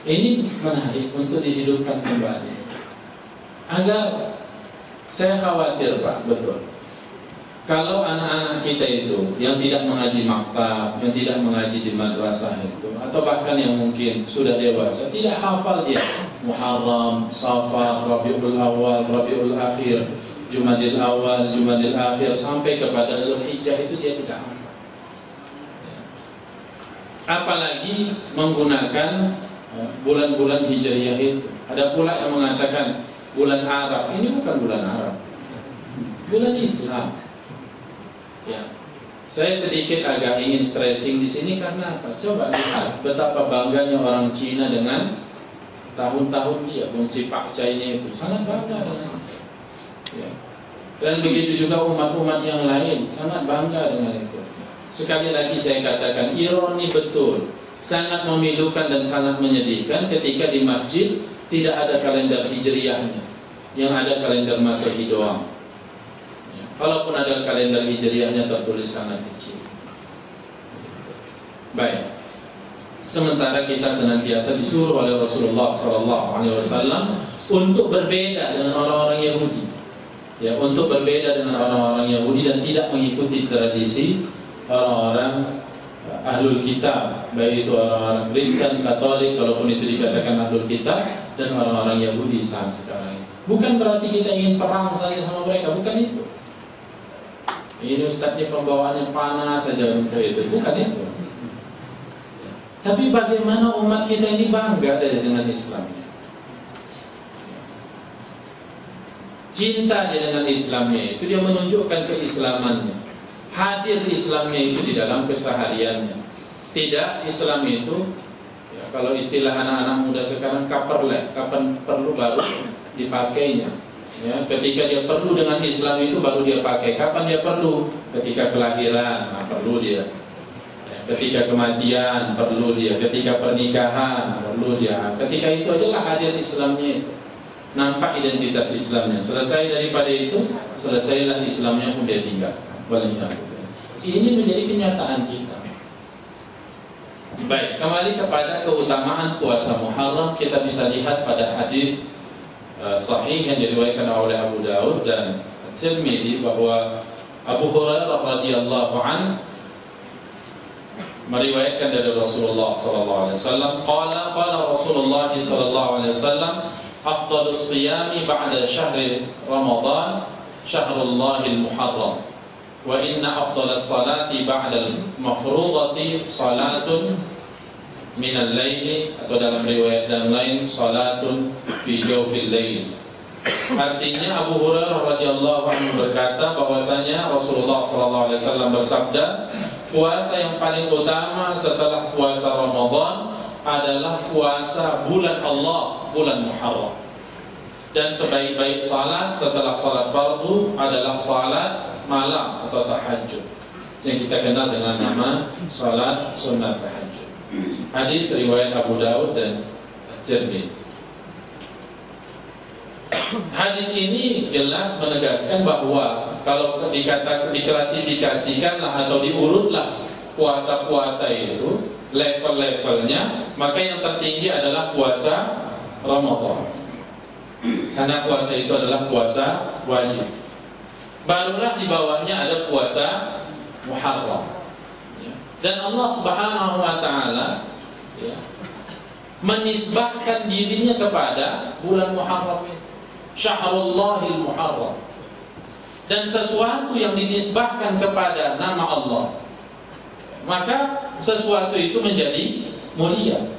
Ini menarik untuk dihidupkan kembali. Agar saya khawatir Pak, betul. Kalau anak-anak kita itu yang tidak mengaji maktab, yang tidak mengaji di madrasah itu, atau bahkan yang mungkin sudah dewasa, tidak hafal dia Muharram, Safar, Rabiul Awal, Rabiul Akhir, Jumadil Awal, Jumadil Akhir, sampai kepada Zulhijjah itu dia tidak hafal. Apalagi menggunakan bulan-bulan Hijriyah itu. Ada pula yang mengatakan bulan Arab. Ini bukan bulan Arab, bulan Islam. Ya, saya sedikit agak ingin stressing di sini karena apa? Coba lihat betapa bangganya orang Cina dengan tahun-tahun dia, Gongsi Pak Cai-nya itu sangat bangga dengan itu. Ya. Dan begitu juga umat-umat yang lain sangat bangga dengan itu. Sekali lagi saya katakan, ironi betul, sangat memilukan dan sangat menyedihkan ketika di masjid tidak ada kalender Hijriyahnya, yang ada kalender Masehi doang. Walaupun ada kalender Hijriyahnya tertulis sangat kecil. Baik. Sementara kita senantiasa disuruh oleh Rasulullah SAW untuk berbeda dengan orang-orang Yahudi. Ya, untuk berbeda dengan orang-orang Yahudi dan tidak mengikuti tradisi orang-orang Ahlul Kitab, baik itu orang-orang Kristen, Katolik, kalaupun itu dikatakan Ahlul Kitab, dan orang-orang Yahudi saat sekarang ini. Bukan berarti kita ingin perang saja sama mereka, bukan itu. Ini ustadznya pembawaannya panas saja untuk itu, bukan itu. Tapi bagaimana umat kita ini bangga dengan Islamnya, cinta dia dengan Islamnya itu, dia menunjukkan keislamannya, hadir Islamnya itu di dalam kesehariannya. Tidak Islam itu, ya, kalau istilah anak-anak muda sekarang kaperlek, kapan perlu baru dipakainya. Ya, ketika dia perlu dengan Islam itu baru dia pakai. Kapan dia perlu? Ketika kelahiran, nah, perlu dia. Ya, ketika kematian, perlu dia. Ketika pernikahan, perlu dia. Ketika itu adalah hadir Islamnya itu. Nampak identitas Islamnya. Selesai daripada itu, selesailah Islamnya pun dia tinggalkan. Ini menjadi kenyataan kita. Baik, kembali kepada keutamaan puasa Muharram, kita bisa lihat pada hadis sahih yang diriwayatkan oleh Abu Daud dan Tirmidzi bahwa Abu Hurairah radhiyallahu an meriwayatkan dari Rasulullah sallallahu alaihi wasallam, qala Rasulullah sallallahu alaihi wasallam, afdhalus siyami ba'da syahri Ramadan syahrullahil muharram, wa inna afdalas salati ba'da al-mafrudati salatun minal laili, atau dalam riwayat yang lain salatun fi jawfil lail. Artinya Abu Hurairah radhiyallahu anhu berkata bahwasanya Rasulullah sallallahu alaihi wasallam bersabda, puasa yang paling utama setelah puasa Ramadan adalah puasa bulan Allah, bulan Muharram. Dan sebaik-baik salat setelah salat fardu adalah salat malam atau tahajud, yang kita kenal dengan nama salat sunat tahajud. Hadis riwayat Abu Daud dan Tirmidzi. Hadis ini jelas menegaskan bahwa kalau diklasifikasikanlah atau diurutlah puasa-puasa itu level-levelnya, maka yang tertinggi adalah puasa Ramadan. Karena puasa itu adalah puasa wajib. Barulah di bawahnya ada puasa Muharram. Dan Allah Subhanahu wa taala, ya, menisbahkan dirinya kepada bulan Muharram itu, Syahrullahil Muharram. Dan sesuatu yang dinisbahkan kepada nama Allah, maka sesuatu itu menjadi mulia.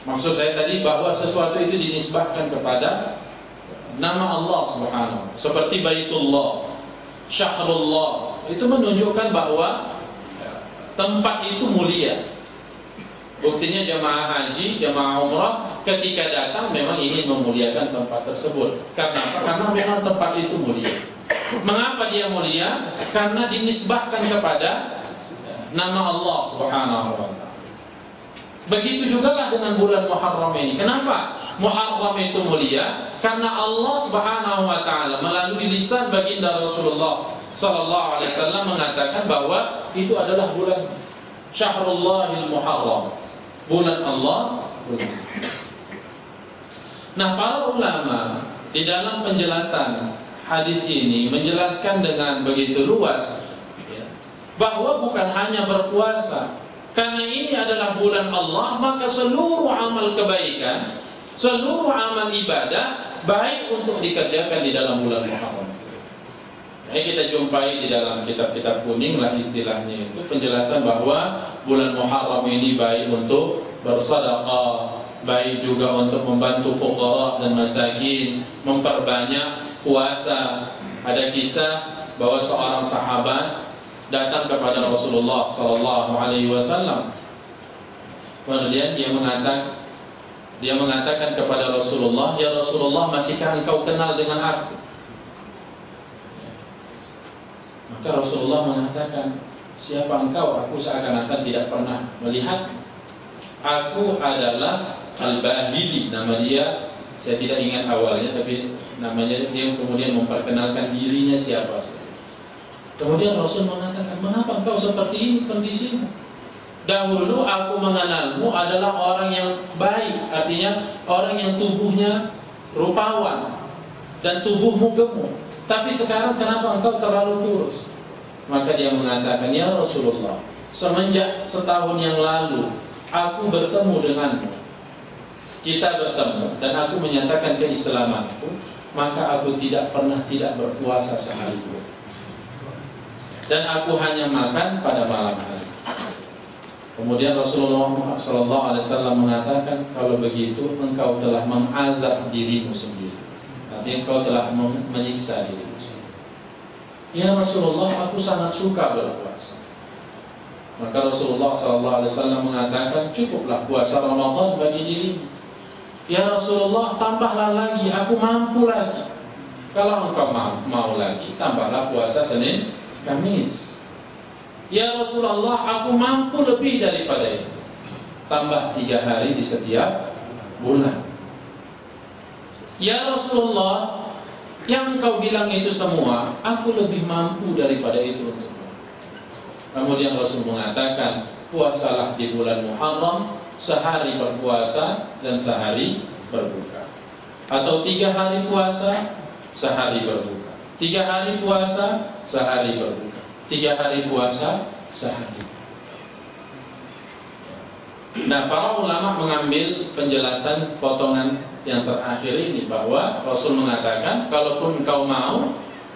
Maksud saya tadi bahwa sesuatu itu dinisbahkan kepada nama Allah Subhanahu. Seperti Baitullah, Syahrullah, itu menunjukkan bahwa tempat itu mulia. Buktinya jamaah haji, jamaah umrah ketika datang memang ingin memuliakan tempat tersebut. Karena apa? Karena memang tempat itu mulia. Mengapa dia mulia? Karena dinisbahkan kepada nama Allah Subhanahu wa taala. Begitu juga lah dengan bulan Muharram ini. Kenapa Muharram itu mulia? Karena Allah Subhanahu wa taala melalui lisan baginda Rasulullah sallallahu alaihi wasallam mengatakan bahwa itu adalah bulan Syahrullahil Muharram, bulan Allah. Nah, para ulama di dalam penjelasan hadis ini menjelaskan dengan begitu luas ya, bahwa bukan hanya berpuasa, karena ini adalah bulan Allah, maka seluruh amal kebaikan, seluruh amal ibadah baik untuk dikerjakan di dalam bulan Muharram. Ini kita jumpai di dalam kitab-kitab kuning lah istilahnya, itu penjelasan bahwa bulan Muharram ini baik untuk bersedekah, baik juga untuk membantu fuqara dan masakin, memperbanyak puasa. Ada kisah bahwa seorang sahabat datang kepada Rasulullah sallallahu alaihi wasallam. Kemudian dia mengatakan kepada Rasulullah, "Ya Rasulullah, masihkah engkau kenal dengan aku?" Maka Rasulullah mengatakan, "Siapa engkau? Aku seakan-akan tidak pernah melihat. Aku adalah Al-Bahili," nama dia. Saya tidak ingat awalnya, tapi namanya dia kemudian memperkenalkan dirinya siapa. Kemudian Rasul mengatakan, "Mengapa engkau seperti ini kondisimu? Dahulu aku mengenalmu adalah orang yang baik, artinya orang yang tubuhnya rupawan dan tubuhmu gemuk. Tapi sekarang kenapa engkau terlalu kurus?" Maka dia mengatakan, "Ya Rasulullah, semenjak setahun yang lalu aku bertemu denganmu. Kita bertemu dan aku menyatakan keislamanku, maka aku tidak pernah tidak berpuasa sehari pun. Dan aku hanya makan pada malam hari." Kemudian Rasulullah SAW mengatakan, "Kalau begitu engkau telah mengazab dirimu sendiri." Artinya engkau telah menyiksa dirimu sendiri. "Ya Rasulullah, aku sangat suka berpuasa." Maka Rasulullah SAW mengatakan, "Cukuplah puasa Ramadan bagi dirimu." "Ya Rasulullah, tambahlah lagi, aku mampu lagi." "Kalau engkau mau lagi, tambahlah puasa Senin, Kamis." "Ya Rasulullah, aku mampu lebih daripada itu. Tambah 3 hari di setiap bulan." "Ya Rasulullah, yang engkau bilang itu semua, aku lebih mampu daripada itu untukmu." Kemudian Rasul mengatakan, "Puasalah di bulan Muharram, sehari berpuasa dan sehari berbuka. Atau 3 hari puasa, sehari berbuka. 3 hari puasa, sehari berbuka. 3 hari puasa, sehari." Nah, para ulama mengambil penjelasan potongan yang terakhir ini bahwa Rasul mengatakan, kalaupun engkau mau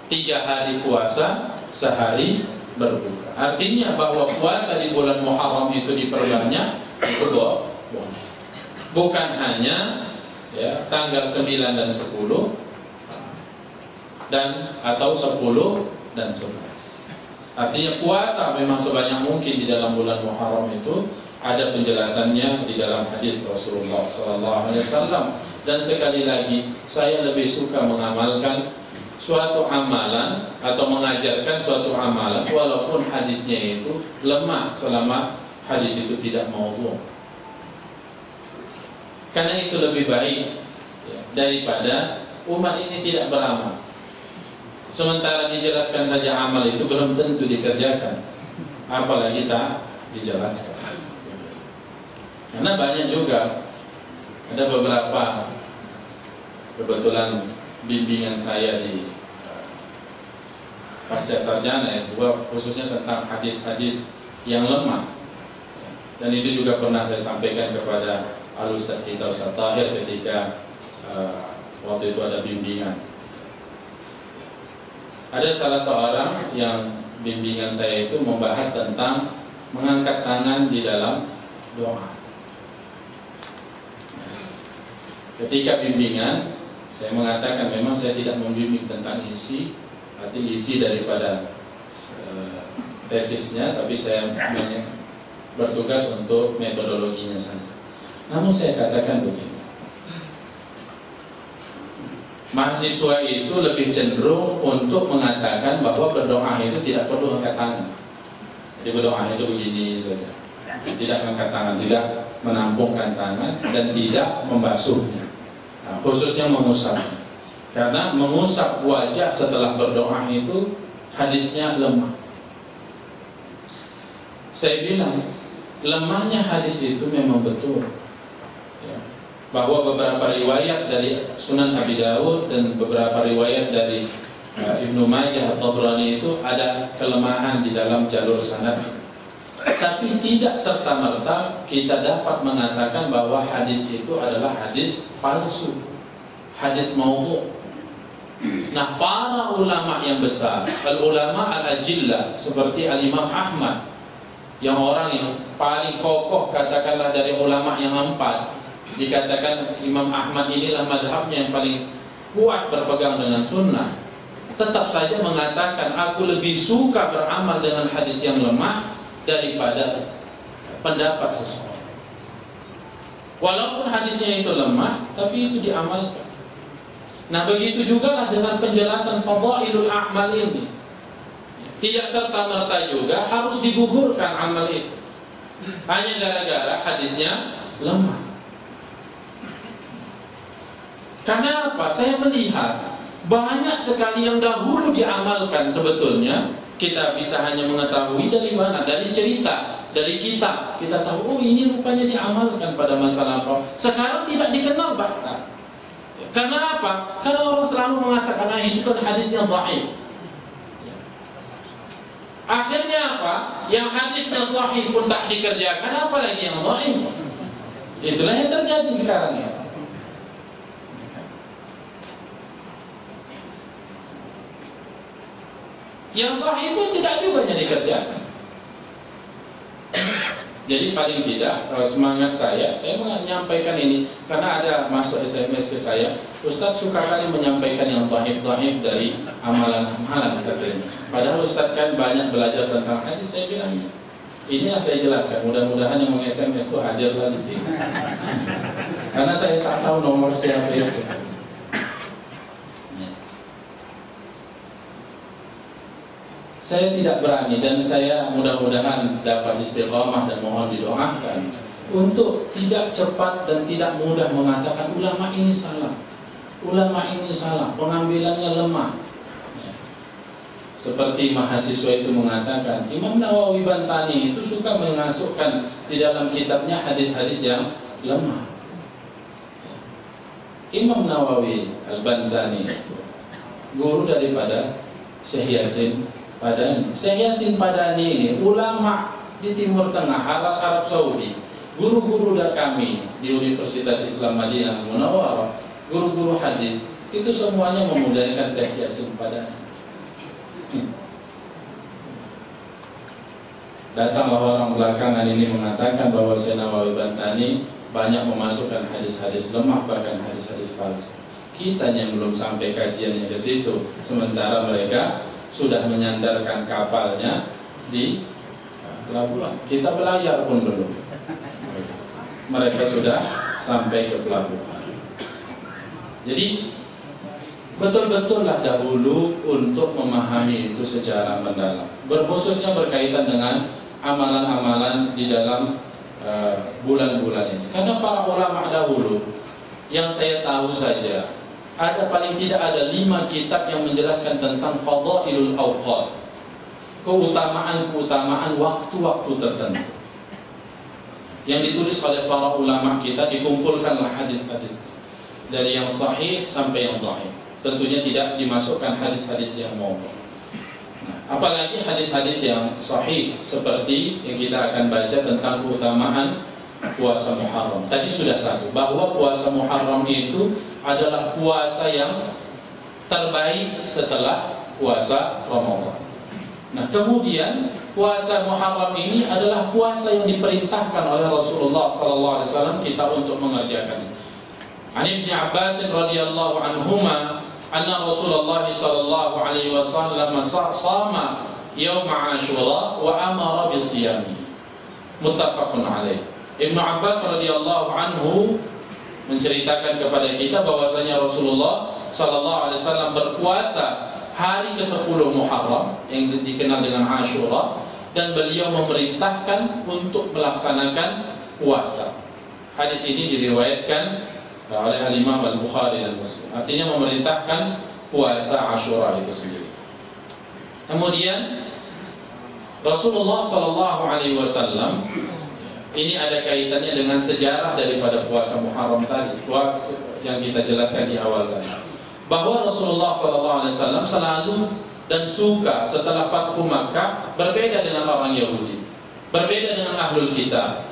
3 hari puasa, sehari berbuka. Artinya bahwa puasa di bulan Muharram itu diperbanyak, itu boleh. Bukan hanya ya, tanggal 9 dan 10 atau 10 dan 11. Artinya puasa memang sebanyak mungkin di dalam bulan Muharram itu. Ada penjelasannya di dalam hadis Rasulullah SAW. Dan sekali lagi, saya lebih suka mengamalkan suatu amalan atau mengajarkan suatu amalan walaupun hadisnya itu lemah selama hadis itu tidak maudhu'. Karena itu lebih baik ya, daripada umat ini tidak beramal. Sementara dijelaskan saja amal itu belum tentu dikerjakan, apalagi tak dijelaskan. Karena banyak juga, ada beberapa, kebetulan bimbingan saya di pasca sarjana S2 khususnya tentang hadis-hadis yang lemah. Dan itu juga pernah saya sampaikan kepada Al-Ustaz kita, Ustaz Tahir, ketika waktu itu ada bimbingan. Ada salah seorang yang bimbingan saya itu membahas tentang mengangkat tangan di dalam doa. Ketika bimbingan, saya mengatakan memang saya tidak membimbing tentang isi, arti isi daripada tesisnya, tapi saya bertugas untuk metodologinya saja. Namun saya katakan begini, mahasiswa itu lebih cenderung untuk mengatakan bahwa berdoa itu tidak perlu angkat tangan. Jadi berdoa itu begini saja, tidak angkat tangan, tidak menampungkan tangan, dan tidak membasuhnya. Nah, khususnya mengusap, karena mengusap wajah setelah berdoa itu hadisnya lemah. Saya bilang lemahnya hadis itu memang betul ya. bahwa beberapa riwayat dari Sunan Abi Dawud dan beberapa riwayat dari Ibnu Majah atau Tabrani itu ada kelemahan di dalam jalur sanad. Tapi tidak serta-merta kita dapat mengatakan bahwa hadis itu adalah hadis palsu, hadis maudhu'. Nah, para ulama yang besar, al-ulama al-ajillah seperti al-Imam Ahmad, yang orang yang paling kokoh katakanlah dari ulama yang 4, dikatakan Imam Ahmad inilah mazhabnya yang paling kuat berpegang dengan sunnah, tetap saja mengatakan aku lebih suka beramal dengan hadis yang lemah daripada pendapat seseorang. Walaupun hadisnya itu lemah, tapi itu diamalkan. Nah, begitu juga lah dengan penjelasan fadailul a'mal ini. Tidak serta-merta juga harus digugurkan amal itu hanya gara-gara hadisnya lemah. Karena apa? Saya melihat banyak sekali yang dahulu diamalkan sebetulnya. Kita bisa hanya mengetahui dari mana? Dari cerita, dari kitab. Kita tahu, oh ini rupanya diamalkan pada masa lampau. Sekarang tidak dikenal bahkan. Karena apa? Karena orang selalu mengatakan, nah itu kan hadisnya dhaif. Akhirnya apa? Yang hadisnya sahih pun tak dikerjakan, apalagi yang dhaif. Itulah yang terjadi sekarang ya. Yang sahih pun tidak juga dikerjakan. Jadi paling tidak semangat saya menyampaikan ini karena ada masuk SMS ke saya, Ustadz suka kali menyampaikan yang dhaif-dhaif dari amalan-amalan katanya. Padahal Ustadz kan banyak belajar tentang hadis. Saya bilang inilah saya jelaskan. Mudah-mudahan yang meng-SMS itu hadirlah di sini. Karena saya tak tahu nomor siapa itu. Saya tidak berani dan saya mudah-mudahan dapat istiqamah dan mohon didoakan untuk tidak cepat dan tidak mudah mengatakan ulama ini salah, ulama ini salah, pengambilannya lemah. Seperti mahasiswa itu mengatakan, Imam Nawawi Bantani itu suka memasukkan di dalam kitabnya hadis-hadis yang lemah. Imam Nawawi Al-Bantani itu guru daripada Syekh Yasin Padani. Syekh Yasin Padani ini ulama di Timur Tengah, Arab Saudi, guru-guru kami di Universitas Islam Madinah Munawwarah, guru-guru hadis itu semuanya memuliakan Syekh Yasin Padani. Datanglah orang belakangan ini mengatakan bahwa Syekh Nawawi Bantani banyak memasukkan hadis-hadis lemah, bahkan hadis-hadis palsu. Kita yang belum sampai kajiannya ke situ, sementara mereka sudah menyandarkan kapalnya di pelabuhan. Kita belayar pun belum. Mereka sudah sampai ke pelabuhan. Jadi betul-betullah dahulu untuk memahami itu secara mendalam. Berkhususnya berkaitan dengan amalan-amalan di dalam bulan-bulan ini. Karena para ulama dahulu yang saya tahu saja, ada paling tidak ada 5 kitab yang menjelaskan tentang fadailul awqat, keutamaan-keutamaan waktu-waktu tertentu, yang ditulis oleh para ulama kita. Dikumpulkanlah hadis-hadis dari yang sahih sampai yang dhaif. Tentunya tidak dimasukkan hadis-hadis yang maudhu'. Nah, apalagi hadis-hadis yang sahih seperti yang kita akan baca tentang keutamaan puasa Muharram. Tadi sudah satu, bahwa puasa Muharram itu adalah puasa yang terbaik setelah puasa Ramadan. Nah, kemudian puasa Muharram ini adalah puasa yang diperintahkan oleh Rasulullah SAW kita untuk mengerjakannya. An Ibnu Abbas radhiyallahu anhuma anna Rasulullah sallallahu alaihi wasallam shama yaum Ashura wa amara bi siyami. Muttafaqun alaih. Ibnu Abbas radhiyallahu anhu menceritakan kepada kita bahwasanya Rasulullah sallallahu alaihi wasallam berpuasa hari ke-10 Muharram yang dikenal dengan Ashura, dan beliau memerintahkan untuk melaksanakan puasa. Hadis ini diriwayatkan oleh Imam Al-Bukhari dan Muslim. Artinya memerintahkan puasa Ashura itu sendiri. Kemudian Rasulullah sallallahu alaihi wasallam Ini ada kaitannya dengan sejarah daripada puasa Muharram tadi, yang kita jelaskan di awal tadi. Bahwa Rasulullah SAW selalu dan suka setelah Fathu Makkah berbeda dengan orang Yahudi, berbeda dengan Ahlul Kitab.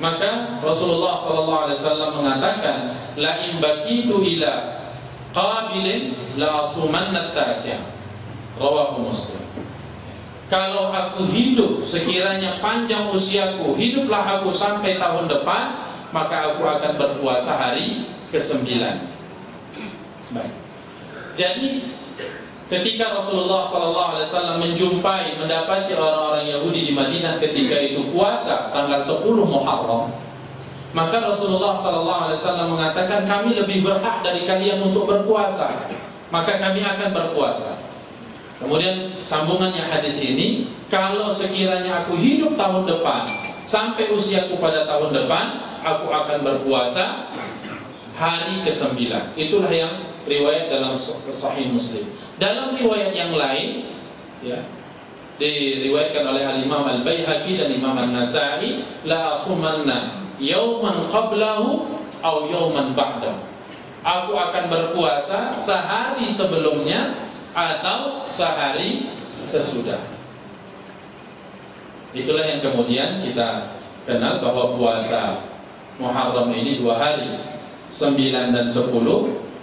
Maka Rasulullah SAW mengatakan, la in baqitu ila qabilin la asumanna at-tasi'. Rawahu Muslim. Kalau aku hidup, sekiranya panjang usiaku, hiduplah aku sampai tahun depan, maka aku akan berpuasa hari ke-9. Baik. Jadi ketika Rasulullah SAW menjumpai, mendapati orang-orang Yahudi di Madinah ketika itu puasa tanggal 10 Muharram, maka Rasulullah SAW mengatakan, kami lebih berhak dari kalian untuk berpuasa, maka kami akan berpuasa. Kemudian sambungannya hadis ini, kalau sekiranya aku hidup tahun depan sampai usiaku pada tahun depan, aku akan berpuasa hari ke-9. Itulah yang riwayat dalam Sahih Muslim. Dalam riwayat yang lain, ya, diriwayatkan oleh Al-Imam Al-Baihaqi dan Imam An-Nasa'i, la asumanna yauman qablahu aw yauman ba'dahu. Aku akan berpuasa sehari sebelumnya atau sehari sesudah. Itulah yang kemudian kita kenal bahwa puasa Muharram ini 2 hari, 9 dan 10,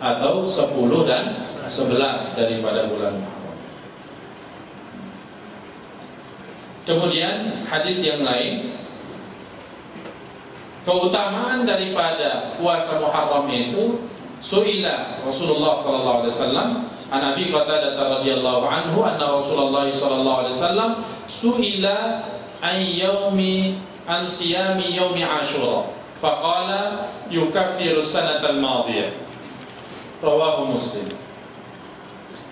atau 10 dan 11 daripada bulan Muharram. Kemudian hadis yang lain, keutamaan daripada puasa Muharram itu, su'ila Rasulullah sallallahu alaihi wasallam an Abi Qatadah radhiyallahu anhu anna Rasulullah sallallahu alaihi wasallam su'ila an siyami yaumi Ashura faqala yukaffiru sanatal madiyah. Rawahu Muslim.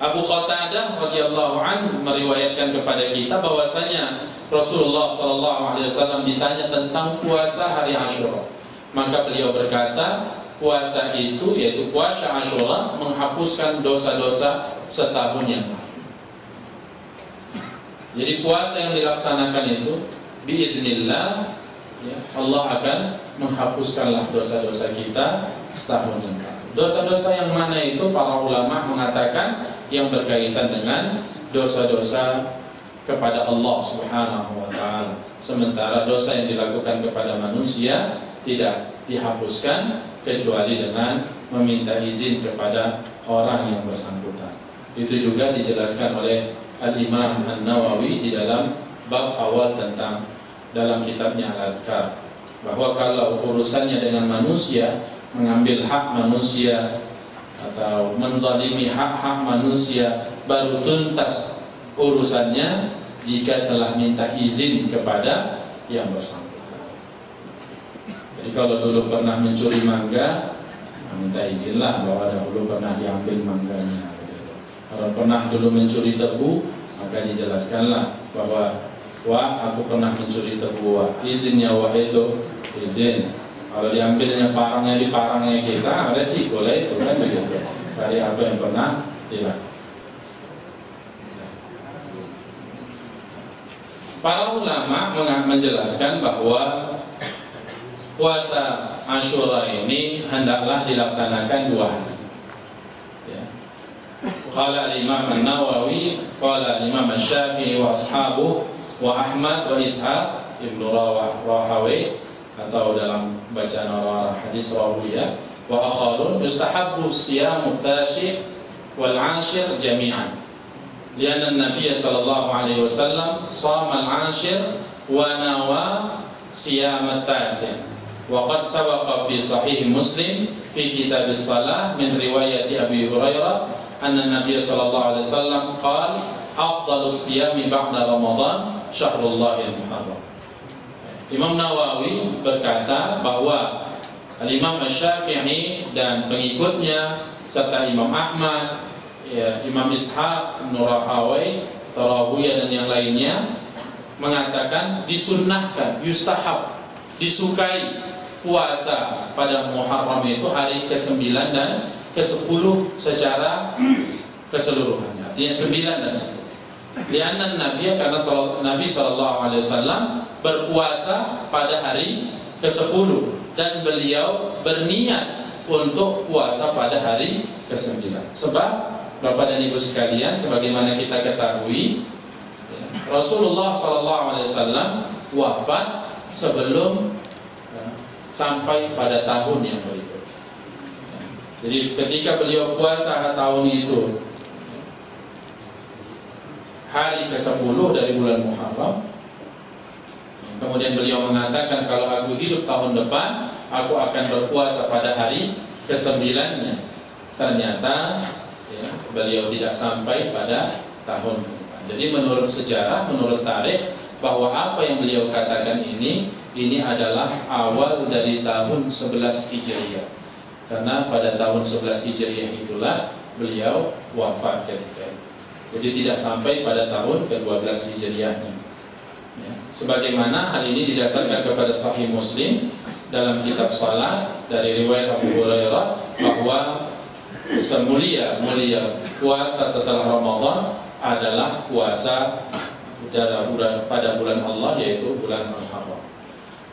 Abu Qatadah radhiyallahu anhu meriwayatkan kepada kita bahwasanya Rasulullah sallallahu alaihi wasallam ditanya tentang puasa hari Ashura, maka beliau berkata, puasa itu, yaitu puasa Ashura, menghapuskan dosa-dosa setahun yang lalu. Jadi puasa yang dilaksanakan itu biidznillah, ya, Allah akan menghapuskanlah dosa-dosa kita setahun yang lalu. Dosa-dosa yang mana itu? Para ulama mengatakan yang berkaitan dengan dosa-dosa kepada Allah Subhanahu wa ta'ala. Sementara dosa yang dilakukan kepada manusia tidak dihapuskan kecuali dengan meminta izin kepada orang yang bersangkutan. Itu juga dijelaskan oleh Al-Imam An-Nawawi di dalam bab awal tentang dalam kitabnya Al-Adhkar, bahwa kalau urusannya dengan manusia, mengambil hak manusia atau menzalimi hak-hak manusia, baru tuntas urusannya jika telah minta izin kepada yang bersangkutan. Jadi kalau dulu pernah mencuri mangga, minta izinlah bahwa dahulu pernah diambil mangganya. Kalau pernah dulu mencuri tebu, maka dijelaskanlah bahwa wah, aku pernah mencuri tebu, wah, izinnya wah itu izin. Kalau diambilnya parangnya di parangnya kita, resiko lah itu kan begitu. Dari apa yang pernah dilakukan. Para ulama menjelaskan bahwa puasa Ashura ini hendaklah dilaksanakan 2 hari. Ya. Qala al-Imam An-Nawawi, qala al-Imam Asy-Syafi'i wa ashabuh wa Ahmad wa Ishaq ibnu Rahawayh, atau dalam bacaan orang-orang hadis Rawiyah, wa akharun yustahabbu siyamu tashi' wal 'ashir jami'an. Lianna an-nabiy sallallahu alaihi wasallam shama al-'ashir wa nawa siyam at-tasi'. Waqad sabaqa fi sahih Muslim fi kitab as-salah min riwayat Abi Hurairah anna Nabiy sallallahu alaihi wasallam qala afdalus siyami ba'da Ramadan syahrullahil muharram. Imam Nawawi berkata bahwa Al-Imam Asy-Syafi'i dan pengikutnya serta Imam Ahmad, ya, Imam Ishaq, Ibnu Rahawayh, Tarawiyah dan yang lainnya mengatakan disunnahkan, yustahab, disukai puasa pada Muharram itu hari ke-9 dan ke-10 secara keseluruhannya. Artinya 9 dan 10. Lianna Nabi, karena Nabi sallallahu alaihi wasallam berpuasa pada hari ke-10 dan beliau berniat untuk puasa pada hari ke-9. Sebab Bapak dan Ibu sekalian, sebagaimana kita ketahui, Rasulullah SAW wafat sebelum sampai pada tahun yang berikut. Jadi ketika beliau puasa tahun itu hari ke-10 dari bulan Muharram, kemudian beliau mengatakan, kalau aku hidup tahun depan, aku akan berpuasa pada hari ke-9-nya. Ternyata beliau tidak sampai pada tahun depan. Jadi menurut sejarah, menurut tarikh, bahwa apa yang beliau katakan ini adalah awal dari tahun 11 Hijriah. Karena pada tahun 11 Hijriah itulah beliau wafat ketika itu. Jadi tidak sampai pada tahun ke-12 Hijriahnya. Ya. Sebagaimana hal ini didasarkan kepada Sahih Muslim dalam kitab salat dari riwayat Abu Hurairah, bahwa semulia-mulia puasa setelah Ramadan adalah puasa pada bulan Allah, yaitu bulan Muharram.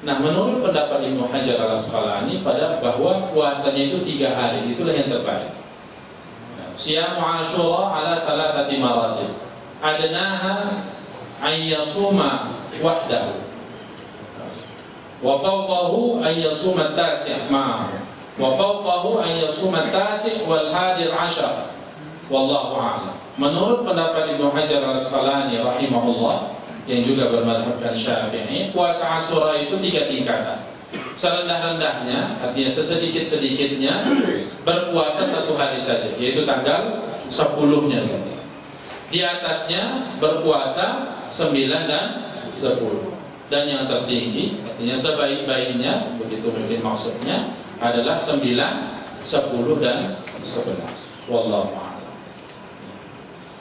Nah, menurut pendapat Ibnu Hajar al-Asqalani bahwa puasanya itu 3 hari, itulah yang terbaik. Siyamu Asyura ala 3 maratib. Adnaha ay yasuma wahdahu, wa fawqahu ay yasuma at-tasi' ma'ahu, wa fawqahu ay yasuma at-tasi' wal 11. Wallahu a'lam. Menurut pendapat Ibnu Hajar al-Asqalani rahimahullah, yang juga bermadhabkan Syafi'i, puasa Asyura itu 3 tingkatan. Serendah-rendahnya, artinya sesedikit-sedikitnya, berpuasa 1 hari saja, yaitu tanggal 10-nya saja. Di atasnya berpuasa 9 dan 10. Dan yang tertinggi, artinya sebaik-baiknya, begitu mungkin maksudnya, adalah 9, 10 dan 11. Wallahu a'lam.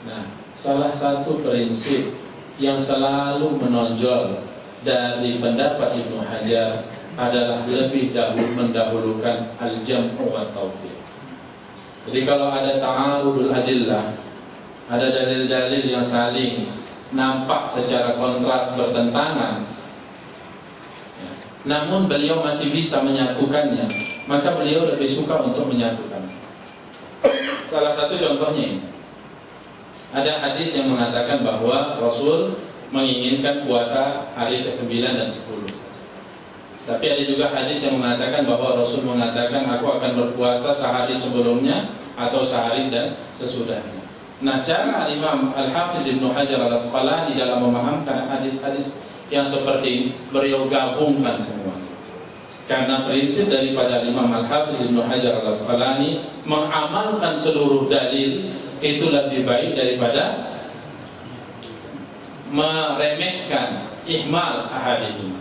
Nah, salah satu prinsip yang selalu menonjol dari pendapat Ibnu Hajar adalah lebih dahulu mendahulukan al-jam'u wa taufiq. Jadi kalau ada ta'arudul adillah, ada dalil-dalil yang saling nampak secara kontras bertentangan, namun beliau masih bisa menyatukannya, maka beliau lebih suka untuk menyatukan. Salah satu contohnya ini, ada hadis yang mengatakan bahwa Rasul menginginkan puasa hari ke-9 dan 10. Tapi ada juga hadis yang mengatakan bahwa Rasul mengatakan, aku akan berpuasa sehari sebelumnya atau sehari dan sesudahnya. Nah, cara Imam Al-Hafiz Ibnu Hajar al-Asqalani dalam memahamkan hadis-hadis yang seperti ini, beliau gabungkan semuanya. Karena prinsip daripada Imam Al-Hafiz Ibnu Hajar al-Asqalani mengamalkan seluruh dalil itu lebih baik daripada meremehkan ihmal ahadits.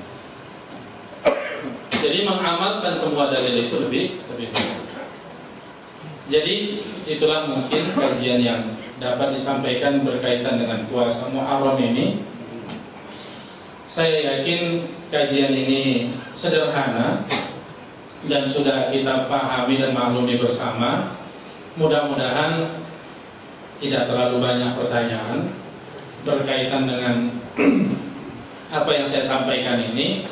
Jadi mengamalkan semua dalil itu lebih baik. Jadi itulah mungkin kajian yang dapat disampaikan berkaitan dengan puasa Muharram ini. Saya yakin kajian ini sederhana dan sudah kita pahami dan maklumi bersama. Mudah-mudahan tidak terlalu banyak pertanyaan berkaitan dengan apa yang saya sampaikan ini.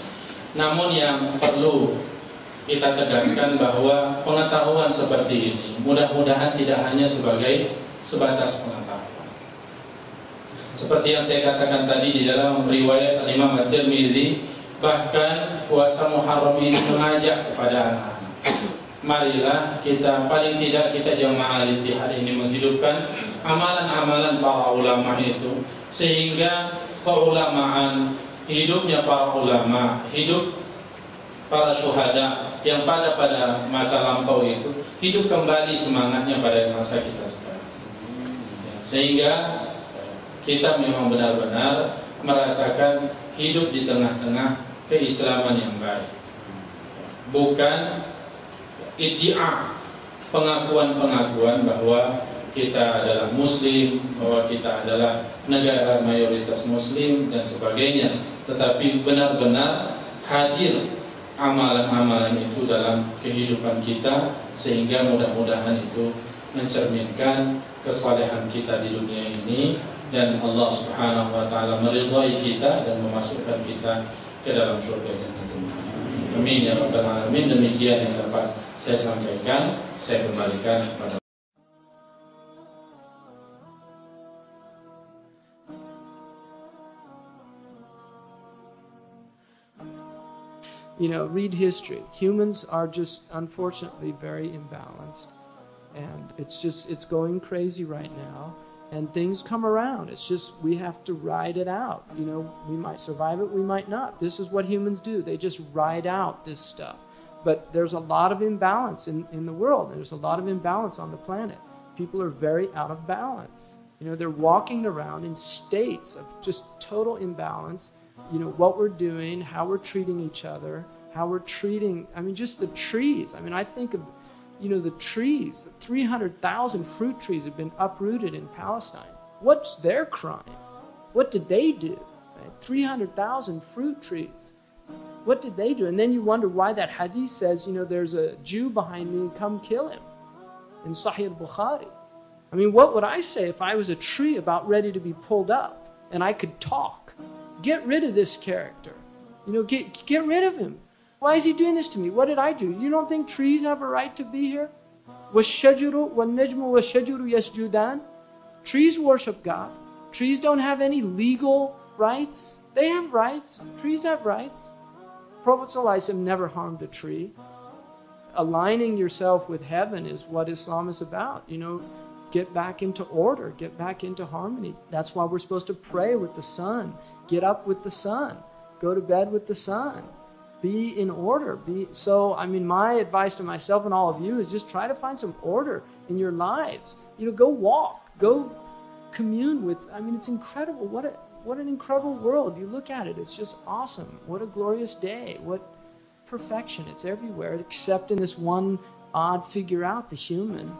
Namun yang perlu kita tegaskan bahwa pengetahuan seperti ini mudah-mudahan tidak hanya sebatas pengetahuan. Seperti yang saya katakan tadi di dalam riwayat Imam At-Tirmidzi, bahkan puasa Muharram ini mengajak kepada anak-anak, marilah kita paling tidak kita jamaah ittihad ini menghidupkan amalan-amalan para ulama itu, sehingga keulamaan, hidupnya para ulama, hidup para syuhada yang pada masa lampau itu hidup kembali semangatnya pada masa kita sekarang, sehingga kita memang benar-benar merasakan hidup di tengah-tengah keislaman yang baik, bukan iddia, pengakuan-pengakuan bahwa kita adalah muslim, bahwa kita adalah negara mayoritas muslim dan sebagainya, tetapi benar-benar hadir amalan-amalan itu dalam kehidupan kita, sehingga mudah-mudahan itu mencerminkan kesalehan kita di dunia ini, dan Allah Subhanahu wa taala meridhai kita dan memasukkan kita ke dalam surga Jannatul Ma'wa. Amin ya rabbal alamin. Demikian yang dapat saya sampaikan. Saya kembalikan kepada read history. Humans are just unfortunately very imbalanced, and it's going crazy right now, and things come around. It's just we have to ride it out. We might survive it, we might not. This is what humans do. They just ride out this stuff. But there's a lot of imbalance in the world. There's a lot of imbalance on the planet. People are very out of balance. They're walking around in states of just total imbalance. What we're doing, how we're treating each other, how we're treating, just the trees. I think of, the trees, the 300,000 fruit trees have been uprooted in Palestine. What's their crime? What did they do? Right? 300,000 fruit trees. What did they do? And then you wonder why that hadith says, there's a Jew behind me, come kill him. In Sahih al-Bukhari. What would I say if I was a tree about ready to be pulled up and I could talk? Get rid of this character. Get rid of him. Why is he doing this to me? What did I do? You don't think trees have a right to be here? وَالشَّجُرُ وَالنَّجْمُ وَالشَّجُرُ يَسْجُدَانِ. Trees worship God. Trees don't have any legal rights. They have rights. Trees have rights. Prophet ﷺ never harmed a tree. Aligning yourself with heaven is what Islam is about. Get back into order, get back into harmony. That's why we're supposed to pray with the sun, get up with the sun, go to bed with the sun, be in order. My advice to myself and all of you is just try to find some order in your lives. Go walk, go commune with. It's incredible. What an incredible world. You look at it, it's just awesome. What a glorious day. What perfection. It's everywhere except in this one odd figure out, the human.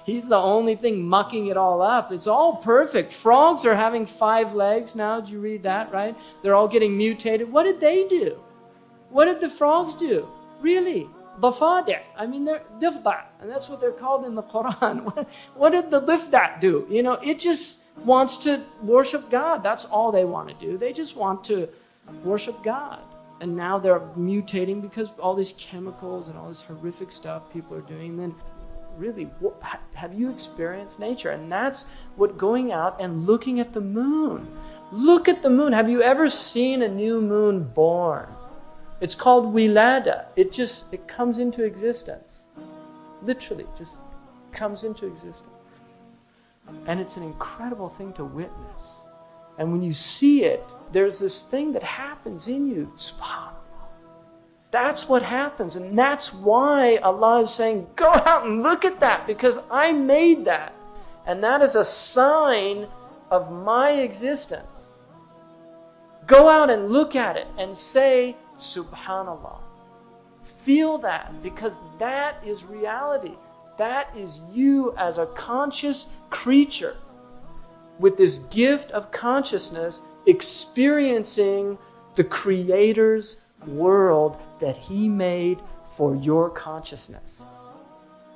He's the only thing mucking it all up. It's all perfect. Frogs are having 5 legs now. Did you read that, right? They're all getting mutated. What did they do? What did the frogs do? Really? Dafadi'. They're difda'. And that's what they're called in the Quran. What did the difda' do? It just wants to worship God. That's all they want to do. They just want to worship God. And now they're mutating because all these chemicals and all this horrific stuff people are doing. Then really, have you experienced nature? And that's what going out and looking at the moon. Look at the moon. Have you ever seen a new moon born? It's called wilada. It comes into existence. Literally, just comes into existence. And it's an incredible thing to witness. And when you see it, there's this thing that happens in you. SubhanAllah. That's what happens. And that's why Allah is saying, go out and look at that, because I made that. And that is a sign of my existence. Go out and look at it and say, SubhanAllah. Feel that, because that is reality. That is you as a conscious creature with this gift of consciousness experiencing the Creator's world that He made for your consciousness.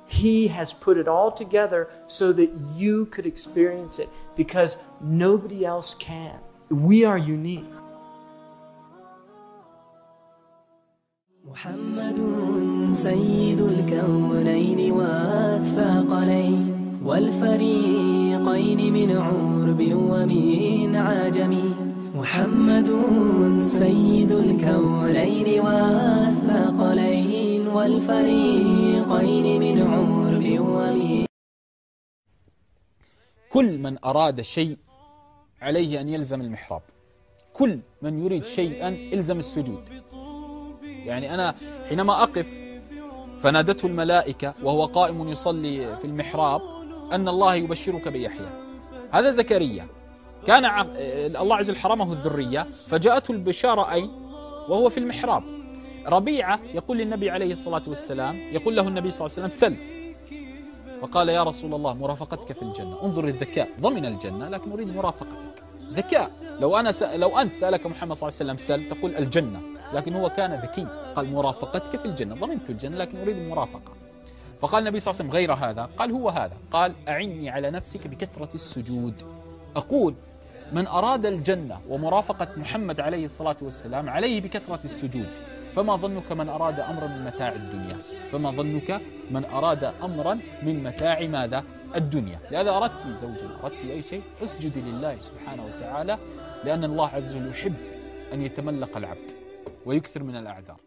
He has put it all together so that you could experience it, because nobody else can. We are unique. محمد سيد الكونين والثقلين والفريقين من عرب ومن عجم. محمد سيد الكونين والثقلين والفريقين من عرب ومن. كل من أراد شيء عليه أن يلزم المحراب. كل من يريد شيئا إلزم السجود. أنا حينما أقف فنادته الملائكة وهو قائم يصلي في المحراب أن الله يبشرك بيحيى. هذا زكريا كان الله عز وجل حرمه الذرية، فجاءته البشارة أين؟ وهو في المحراب. ربيعة يقول للنبي عليه الصلاة والسلام، يقول له النبي صلى الله عليه وسلم سل، فقال يا رسول الله مرافقتك في الجنة. انظر الذكاء، ضمن الجنة لكن أريد مرافقتك. ذكاء. لو أنت سألك محمد صلى الله عليه وسلم سل تقول الجنة، لكن هو كان ذكي، قال مرافقتك في الجنة، ضمنت الجنة لكن أريد المرافقة. فقال النبي صلى الله عليه وسلم غير هذا، قال هو هذا، قال أعني على نفسك بكثرة السجود. أقول من أراد الجنة ومرافقة محمد عليه الصلاة والسلام عليه بكثرة السجود. فما ظنك من أراد أمرا من متاع الدنيا؟ فما ظنك من أراد أمرا من متاع ماذا؟ الدنيا. لهذا أردت زوجا، أردت أي شيء، اسجدي لله سبحانه وتعالى، لأن الله عز وجل يحب أن يتملق العبد ويكثر من الأعذار.